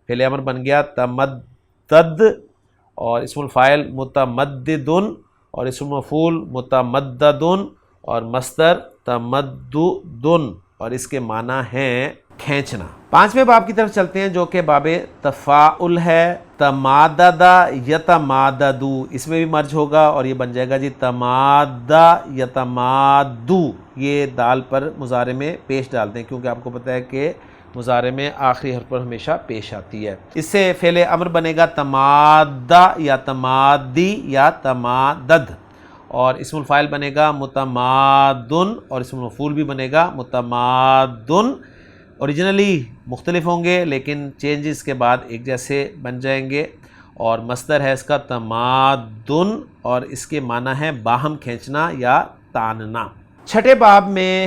فعل امر بن گیا تمدد، اور اسم الفاعل متمددن، اور اسم المفعول متمددن، اور مصدر تمددن، اور اس کے معنی ہیں کھینچنا۔ 5ویں باب کی طرف چلتے ہیں جو کہ باب تفاعل ہے، تماددہ یتماددو، اس میں بھی مرج ہوگا اور یہ بن جائے گا جی تمادہ یتمادو، یہ دال پر مضارع میں پیش ڈالتے ہیں کیونکہ آپ کو پتہ ہے کہ مضارع میں آخری حرف پر ہمیشہ پیش آتی ہے۔ اس سے فعل امر بنے گا تمادہ یا تمادی یا تمادد، اور اسم الفاعل بنے گا متمادن، اور اسم المفعول بھی بنے گا متمادن، اوریجنلی مختلف ہوں گے لیکن چینجز کے بعد ایک جیسے بن جائیں گے، اور مصدر ہے اس کا تمادن، اور اس کے معنی ہے باہم کھینچنا یا تاننا۔ 6 باب میں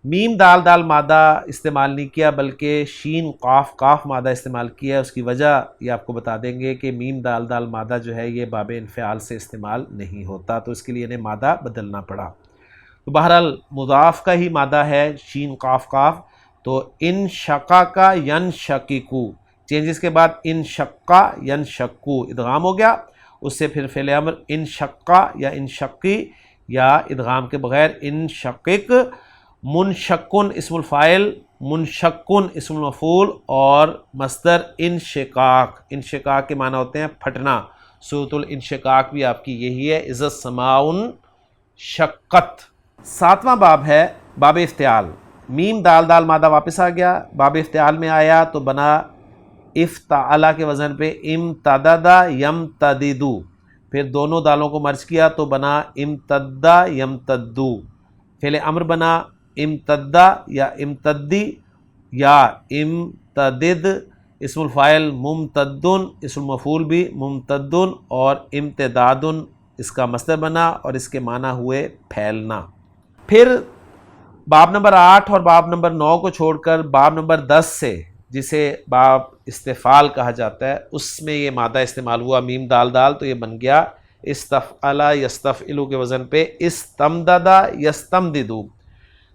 میم دال دال مادہ استعمال نہیں کیا بلکہ شین قاف قاف مادہ استعمال کیا ہے. اس کی وجہ یہ آپ کو بتا دیں گے کہ میم دال دال مادہ جو ہے یہ باب انفعال سے استعمال نہیں ہوتا، تو اس کے لیے انہیں مادہ بدلنا پڑا. تو بہرحال مضاف کا ہی مادہ ہے شین قاف قاف. تو ان شقا کا ین شقیقو، چینجز کے بعد ان شقا ین شقو ادغام ہو گیا. اس سے پھر فعل امر ان شقا یا ان شقی یا ادغام کے بغیر ان شقیق. منشقن اسم الفاعل، منشقن اسم المفعول، اور مصدر انشقاق. انشقاق کے معنی ہوتے ہیں پھٹنا. صورت الانشقاق بھی آپ کی یہی ہے، اذا السماء شقت. 7واں باب ہے باب افتعال. میم دال دال مادہ واپس آ گیا، باب افتعال میں آیا تو بنا افتعلا کے وزن پہ امتددا یمتددو. پھر دونوں دالوں کو مرج کیا تو بنا امتدا یمتدو. فعل امر بنا امتدا یا امتدی یا امتدد. اسم الفاعل ممتدن، اسم المفعول بھی ممتدن، اور امتدادن اس کا مصدر بنا اور اس کے معنی ہوئے پھیلنا. پھر باب نمبر 8 اور باب نمبر 9 کو چھوڑ کر باب نمبر 10 سے، جسے باب استفعال کہا جاتا ہے، اس میں یہ مادہ استعمال ہوا میم دال دال، تو یہ بن گیا استفعلا یستفعلو کے وزن پہ استمددا یستمددو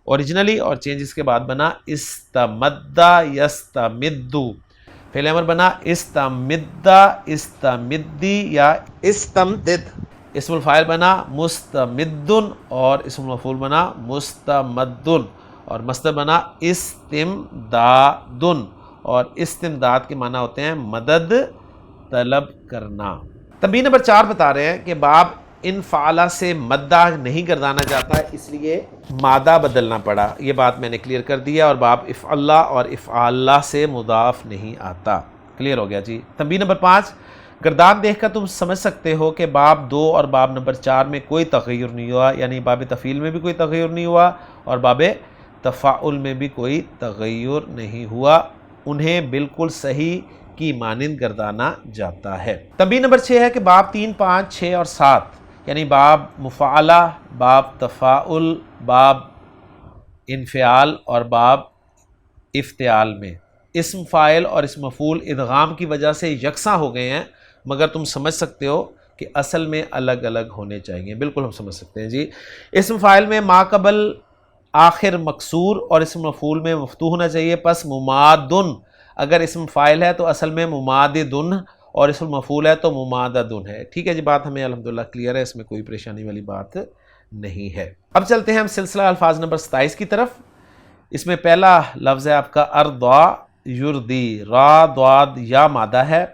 اوریجنلی، اور چینجز کے بعد بنا استمدّا یستمدّو. فعل امر بنا استمدّا استمدّی یا استمدد. اسم الفاعل بنا مستمدن اور اسم المفعول بنا مستمدن، اور مصدر بنا استمدادن، اور استمداد کے معنی ہوتے ہیں مدد طلب کرنا. تنبیہ نمبر 4 بتا رہے ہیں کہ باب انفعالہ سے مدہ نہیں گردانا جاتا، اس لیے مادہ بدلنا پڑا. یہ بات میں نے کلیئر کر دیا. اور باب افعلہ اور افعالہ سے مضاف نہیں آتا. کلیئر ہو گیا جی. تنبیہ نمبر 5، گردان دیکھ کر تم سمجھ سکتے ہو کہ باب 2 اور باب نمبر 4 میں کوئی تغیر نہیں ہوا، یعنی باب تفعیل میں بھی کوئی تغیر نہیں ہوا اور باب تفاعل میں بھی کوئی تغیر نہیں ہوا. انہیں بالکل صحیح کی مانند گردانا جاتا ہے. تنبیہ نمبر 6 ہے کہ باب 3، 5، 6 اور 7 یعنی باب مفعلہ، باب تفاعل، باب انفعال اور باب افتعال میں اسم فاعل اور اسم مفعول ادغام کی وجہ سے یکساں ہو گئے ہیں، مگر تم سمجھ سکتے ہو کہ اصل میں الگ الگ ہونے چاہیے. بالکل ہم سمجھ سکتے ہیں جی. اسم فاعل میں ما قبل آخر مکسور اور اسم مفعول میں مفتوح ہونا چاہیے. پس ممادن اگر اسم فاعل ہے تو اصل میں مماددن، اور اسم مفعول ہے تو مماددن ہے. ٹھیک ہے جی، بات ہمیں الحمدللہ کلیئر ہے، اس میں کوئی پریشانی والی بات نہیں ہے. اب چلتے ہیں ہم سلسلہ الفاظ نمبر 27 کی طرف. اس میں پہلا لفظ ہے آپ کا ارضا یردی. را ضاد یا مادہ ہے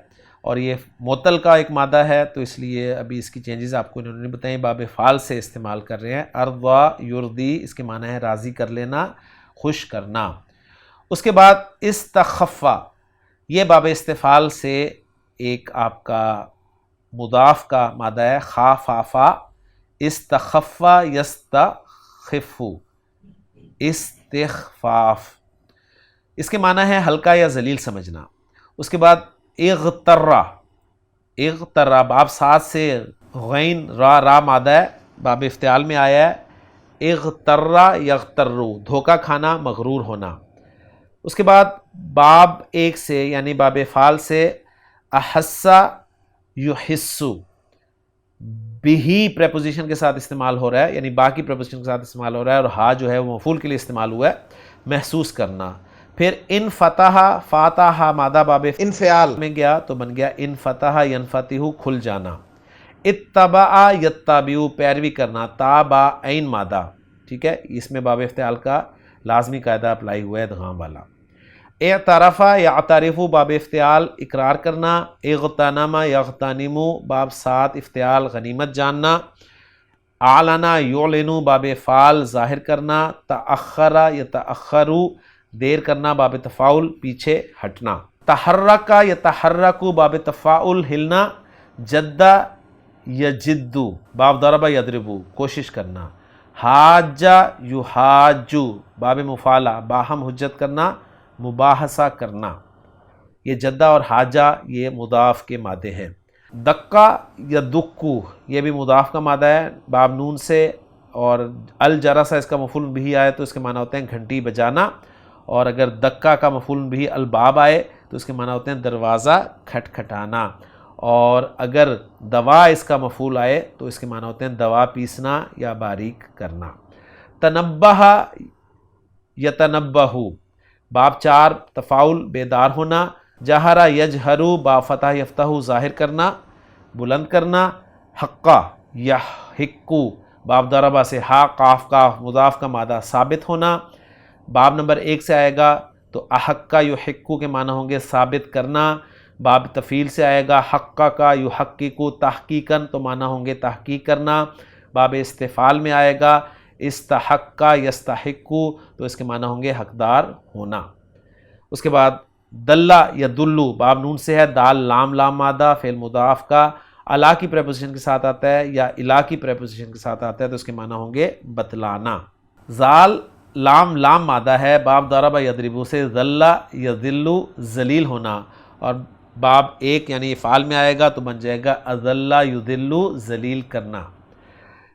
اور یہ معطل کا ایک مادہ ہے، تو اس لیے ابھی اس کی چینجز آپ کو انہوں نے بتائیں. باب فعال سے استعمال کر رہے ہیں. ارضا یردی اس کے معنی ہے راضی کر لینا، خوش کرنا. اس کے بعد استخفا، یہ باب استفعال سے ایک آپ کا مضاف کا مادہ ہے. خافافا استخفا یستخفو استخفاف، اس کے معنی ہے ہلکا یا ذلیل سمجھنا. اس کے بعد اغترا، اغترا باب 7 سے غین را را مادہ ہے، باب افتعال میں آیا ہے. اغترا یغترو دھوکہ کھانا، مغرور ہونا. اس کے بعد باب 1 سے یعنی باب فعال سے احسا یحسو، بھی پریپوزیشن کے ساتھ استعمال ہو رہا ہے، یعنی باقی پریپوزیشن کے ساتھ استعمال ہو رہا ہے، اور ہا جو ہے وہ مفعول کے لیے استعمال ہوا ہے، محسوس کرنا. پھر ان فتح، فاتحہ مادہ باب انفعال میں گیا تو بن گیا ان فتح ینفتح کھل جانا. اتبع یتبع پیروی کرنا، تابع عین مادہ. ٹھیک ہے، اس میں باب افتعال کا لازمی قاعدہ اپلائی ہوا ہے ادغام والا. اعترف یعترف باب افتعال اقرار کرنا. اغتنم یغتنم باب 7 افتعال غنیمت جاننا. اعلن یعلن باب فعال ظاہر کرنا. تأخر یتأخر دیر کرنا، باب تفاعل پیچھے ہٹنا. تحرک یتحرک باب تفاعل ہلنا. جد یجد باب ضرب یضرب کوشش کرنا. حاج یحاج باب مفعلہ باہم حجت کرنا، مباحثہ کرنا. یہ جدہ اور حاجہ یہ مضاف کے مادے ہیں. دکا یا دکو یہ بھی مضاف کا مادہ ہے، باب نون سے اور الجرسہ اس کا مفعول بھی آئے تو اس کے معنی ہوتے ہیں گھنٹی بجانا، اور اگر دکا کا مفعول بھی الباب آئے تو اس کے معنی ہوتے ہیں دروازہ کھٹکھٹانا، اور اگر دوا اس کا مفعول آئے تو اس کے معنی ہوتے ہیں دوا پیسنا یا باریک کرنا۔ تنبہ یتنبہ، باب 4 تفاعل بیدار ہونا۔ جہرا یجہرو، باب فتح یفتح ظاہر کرنا بلند کرنا۔ حقا یحقو، باب ضربہ سے ہا قاف کاف مضاف کا مادہ ثابت ہونا۔ باب نمبر 1 سے آئے گا تو احقا یحقو کے معنی ہوں گے ثابت کرنا۔ باب تفعیل سے آئے گا حقا کا یحققو تحقیقاً تو معنی ہوں گے تحقیق کرنا۔ باب استفعال میں آئے گا استحقا یستحقو تو اس کے معنی ہوں گے حقدار ہونا۔ اس کے بعد دلہ یا دلو، باب نون سے ہے، دال لام لام مادہ فعل مضاف کا الا کی پریپوزیشن کے ساتھ آتا ہے یا الا کی پریپوزیشن کے ساتھ آتا ہے تو اس کے معنی ہوں گے بتلانا۔ زال لام لام مادہ ہے، باب ضرب یضربو سے ذلہ یذلو ذلیل ہونا، اور باب 1 یعنی افعال میں آئے گا تو بن جائے گا اذلہ یذلو ذلیل کرنا۔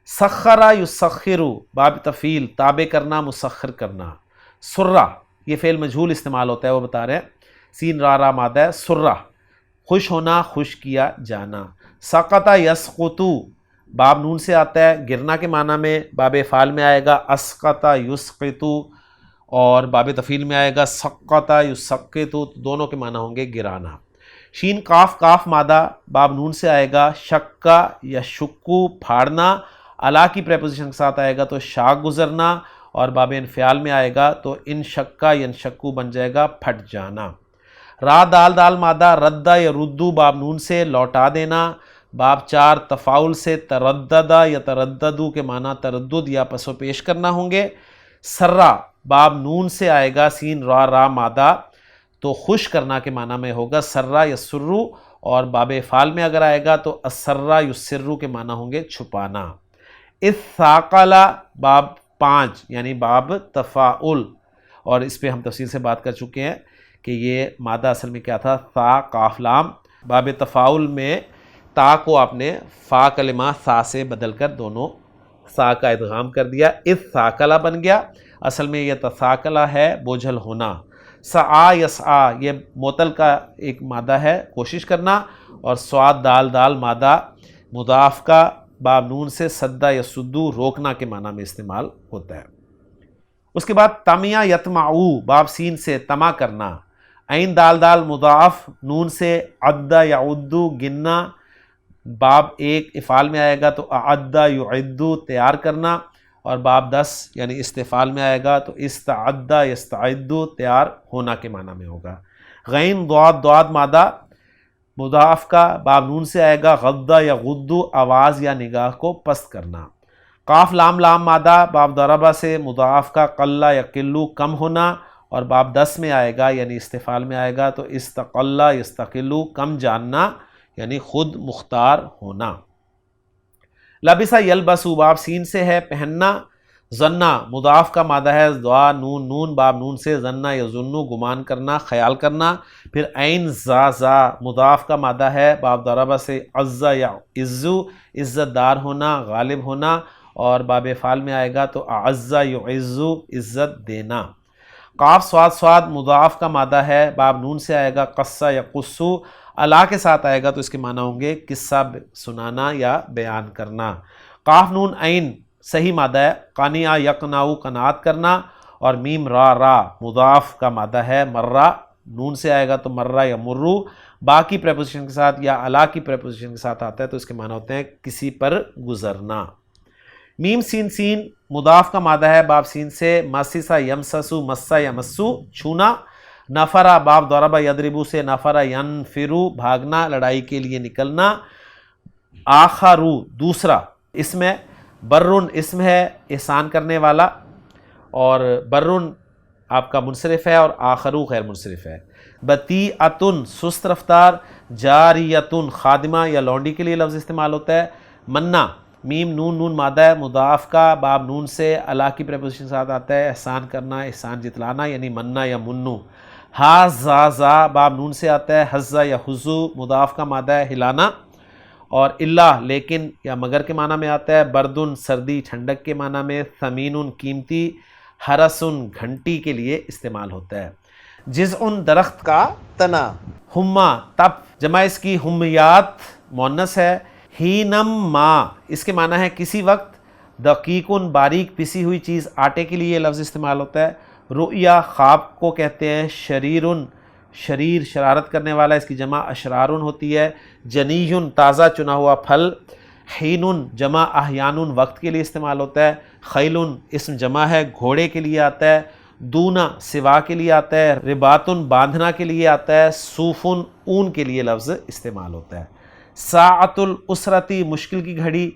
سخرا یسخرو، باب تفعیل تابع کرنا مسخر کرنا۔ سرہ یہ فعل مجہول استعمال ہوتا ہے، وہ بتا رہے ہیں، سین را را مادہ ہے، سرہ خوش ہونا خوش کیا جانا۔ سقط یسقطو، باب نون سے آتا ہے گرنا کے معنی میں، باب افعال میں آئے گا اسقط یسقطو، اور باب تفعیل میں آئے گا سقط یسقطو، دونوں کے معنی ہوں گے گرانا۔ شین کاف کاف مادہ، باب نون سے آئے گا شکا یا شکو پھاڑنا، الا کی پریپوزیشن کے ساتھ آئے گا تو شاک گزرنا، اور باب انفعال میں آئے گا تو ان شکا ینشکو بن جائے گا پھٹ جانا۔ را دال دال مادہ ردا یا ردو، باب نون سے لوٹا دینا۔ باب 4 تفاعل سے ترددا یا ترددو کے معنی تردد یا پس و پیش کرنا ہوں گے۔ سرا باب نون سے آئے گا سین را را مادہ تو خوش کرنا کے معنی میں ہوگا سرا یسرو، اور باب افعال میں اگر آئے گا تو اسرا یسرو کے معنی ہوں گے چھپانا۔ اثاقلا باب 5 یعنی باب تفاعل، اور اس پہ ہم تفصیل سے بات کر چکے ہیں کہ یہ مادہ اصل میں کیا تھا، ثا قاف لام۔ باب تفاعل میں تا کو آپ نے فا کلمہ ثا سے بدل کر دونوں ثا کا ادغام کر دیا، اثاقلا بن گیا۔ اصل میں یہ تثاقلا ہے بوجھل ہونا۔ سعا یسعا یہ معطل کا ایک مادہ ہے کوشش کرنا، اور سواد دال دال مادہ مضاف کا باب نون سے سدا یا سدو روکنا کے معنی میں استعمال ہوتا ہے۔ اس کے بعد تمیا یتمعو، باب سین سے تما کرنا۔ عین دال دال مضاف نون سے عدہ یا عدو گننا، باب 1 افعال میں آئے گا تو اعدہ یعدو تیار کرنا، اور باب 10 یعنی استفعال میں آئے گا تو استعدہ یستعدو تیار ہونا کے معنی میں ہوگا۔ غین ضاد ضاد مادہ مضاف کا باب نون سے آئے گا غدہ یا غدو آواز یا نگاہ کو پست کرنا۔ قاف لام لام مادہ باب ضربہ سے مضاف کا قلہ یا قلو کم ہونا، اور باب 10 میں آئے گا یعنی استفعال میں آئے گا تو استقلہ یستقلو کم جاننا یعنی خود مختار ہونا۔ لبسہ یلبسو باب سین سے ہے پہننا۔ ظنہ مضاف کا مادہ ہے ضا نون نون، باب نون سے ظنہ یظنو گمان کرنا خیال کرنا۔ پھر عین زا زا مضاف کا مادہ ہے باب ضربہ سے عزا یا عزو عزت دار ہونا غالب ہونا، اور باب افعال میں آئے گا تو اعزا یعزو عزت دینا۔ قاف صاد صاد مضاف کا مادہ ہے باب نون سے آئے گا قصہ یا قصو، الا کے ساتھ آئے گا تو اس کے معنی ہوں گے قصہ سنانا یا بیان کرنا۔ قاف نون عین صحیح مادہ ہے قانع یقنعو قناعت کرنا، اور میم را را مضاف کا مادہ ہے مرہ نون سے آئے گا تو مرہ یا مرو، با کی پریپوزیشن کے ساتھ یا الا کی پریپوزیشن کے ساتھ آتا ہے تو اس کے معنی ہوتے ہیں کسی پر گزرنا۔ میم سین سین مضاف کا مادہ ہے باب سین سے مسسا یمسسو مسا یا مسو چھونا۔ نفرا باب ضربہ یضربو سے نفرا ینفرو بھاگنا لڑائی کے لیے نکلنا۔ آخرو دوسرا، اس میں برن اسم ہے احسان کرنے والا، اور برن آپ کا منصرف ہے اور آخرو غیر منصرف ہے۔ بطیعتن سست رفتار، جاریتن خادمہ یا لونڈی کے لیے لفظ استعمال ہوتا ہے۔ منا میم نون نون مادہ ہے مضاف کا باب نون سے الا کی پریپوزیشن کے ساتھ آتا ہے احسان کرنا احسان جتلانا یعنی منا یا منو۔ ہا زا زا باب نون سے آتا ہے حزا یا حزو مضاف کا مادہ ہے ہلانا، اور اللہ لیکن یا مگر کے معنی میں آتا ہے، بردن سردی ٹھنڈک کے معنی میں، ثمین قیمتی، ہرسن گھنٹی کے لیے استعمال ہوتا ہے۔ جزء درخت کا تنا، ہما تپ جمع اس کی ہمیات مؤنث ہے، ہینم ما اس کے معنی ہے کسی وقت، دقیقن باریک پسی ہوئی چیز آٹے کے لیے لفظ استعمال ہوتا ہے، رؤیا خواب کو کہتے ہیں، شریرن شریر شرارت کرنے والا اس کی جمع اشرارن ہوتی ہے، جنیہن تازہ چنا ہوا پھل، حینن جمع احیانن وقت کے لیے استعمال ہوتا ہے، خیلن اسم جمع ہے گھوڑے کے لیے آتا ہے، دونا سوا کے لیے آتا ہے، رباطن باندھنا کے لیے آتا ہے، صوفن اون کے لیے لفظ استعمال ہوتا ہے۔ ساعۃ الاسرتی مشکل کی گھڑی،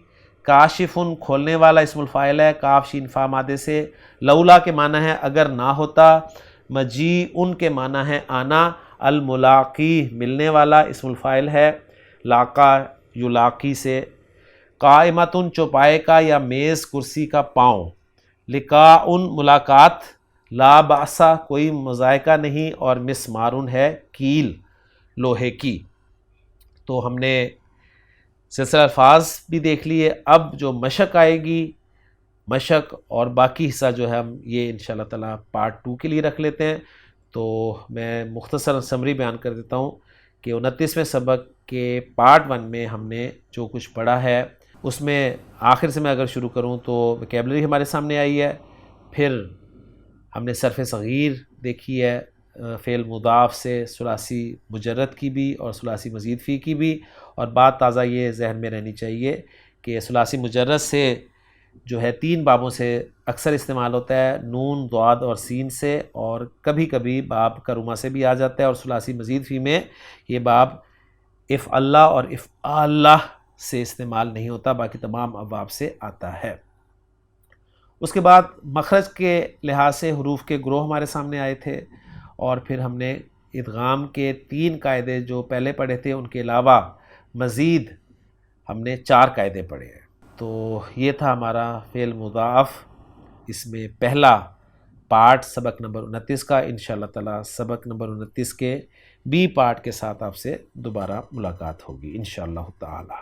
کاشفن کھولنے والا اسم الفاعل ہے، کاف شین فا مادے سے، لولا کے معنی ہے اگر نہ ہوتا، مجیء کے معنی ہے آنا، الملاقی ملنے والا اسم الفاعل ہے، لاقا یلاقی سے، قائمتن چوپائے کا یا میز کرسی کا پاؤں، لقاء ملاقات، لا بأسا کوئی مذائقہ نہیں، اور مسمارن ہے کیل لوہے کی۔ تو ہم نے سلسلہ الفاظ بھی دیکھ لیے، اب جو مشق آئے گی، مشق اور باقی حصہ جو ہے ہم یہ انشاءاللہ تعالیٰ پارٹ 2 کے لیے رکھ لیتے ہیں۔ تو میں مختصر سمری بیان کر دیتا ہوں کہ 29ویں سبق کے پارٹ 1 میں ہم نے جو کچھ پڑھا ہے اس میں آخر سے میں اگر شروع کروں تو ویکیبلری ہمارے سامنے آئی ہے، پھر ہم نے صرف صغیر دیکھی ہے، فعل مضاف سے ثلاثی مجرد کی بھی اور ثلاثی مزید فی کی بھی، اور بات تازہ یہ ذہن میں رہنی چاہیے کہ ثلاثی مجرد سے جو ہے 3 بابوں سے اکثر استعمال ہوتا ہے، نون ضاد اور سین سے، اور کبھی کبھی باب کرما سے بھی آ جاتا ہے، اور ثلاثی مزید فی میں یہ باب اف اللہ اور اف اللہ سے استعمال نہیں ہوتا، باقی تمام ابواب سے آتا ہے۔ اس کے بعد مخرج کے لحاظ سے حروف کے گروہ ہمارے سامنے آئے تھے، اور پھر ہم نے ادغام کے 3 قاعدے جو پہلے پڑھے تھے ان کے علاوہ مزید ہم نے 4 قاعدے پڑھے ہیں۔ تو یہ تھا ہمارا فعل مضاف، اس میں پہلا پارٹ سبق نمبر 29 کا۔ انشاءاللہ تعالی سبق نمبر 29 کے بی پارٹ کے ساتھ آپ سے دوبارہ ملاقات ہوگی انشاءاللہ تعالی۔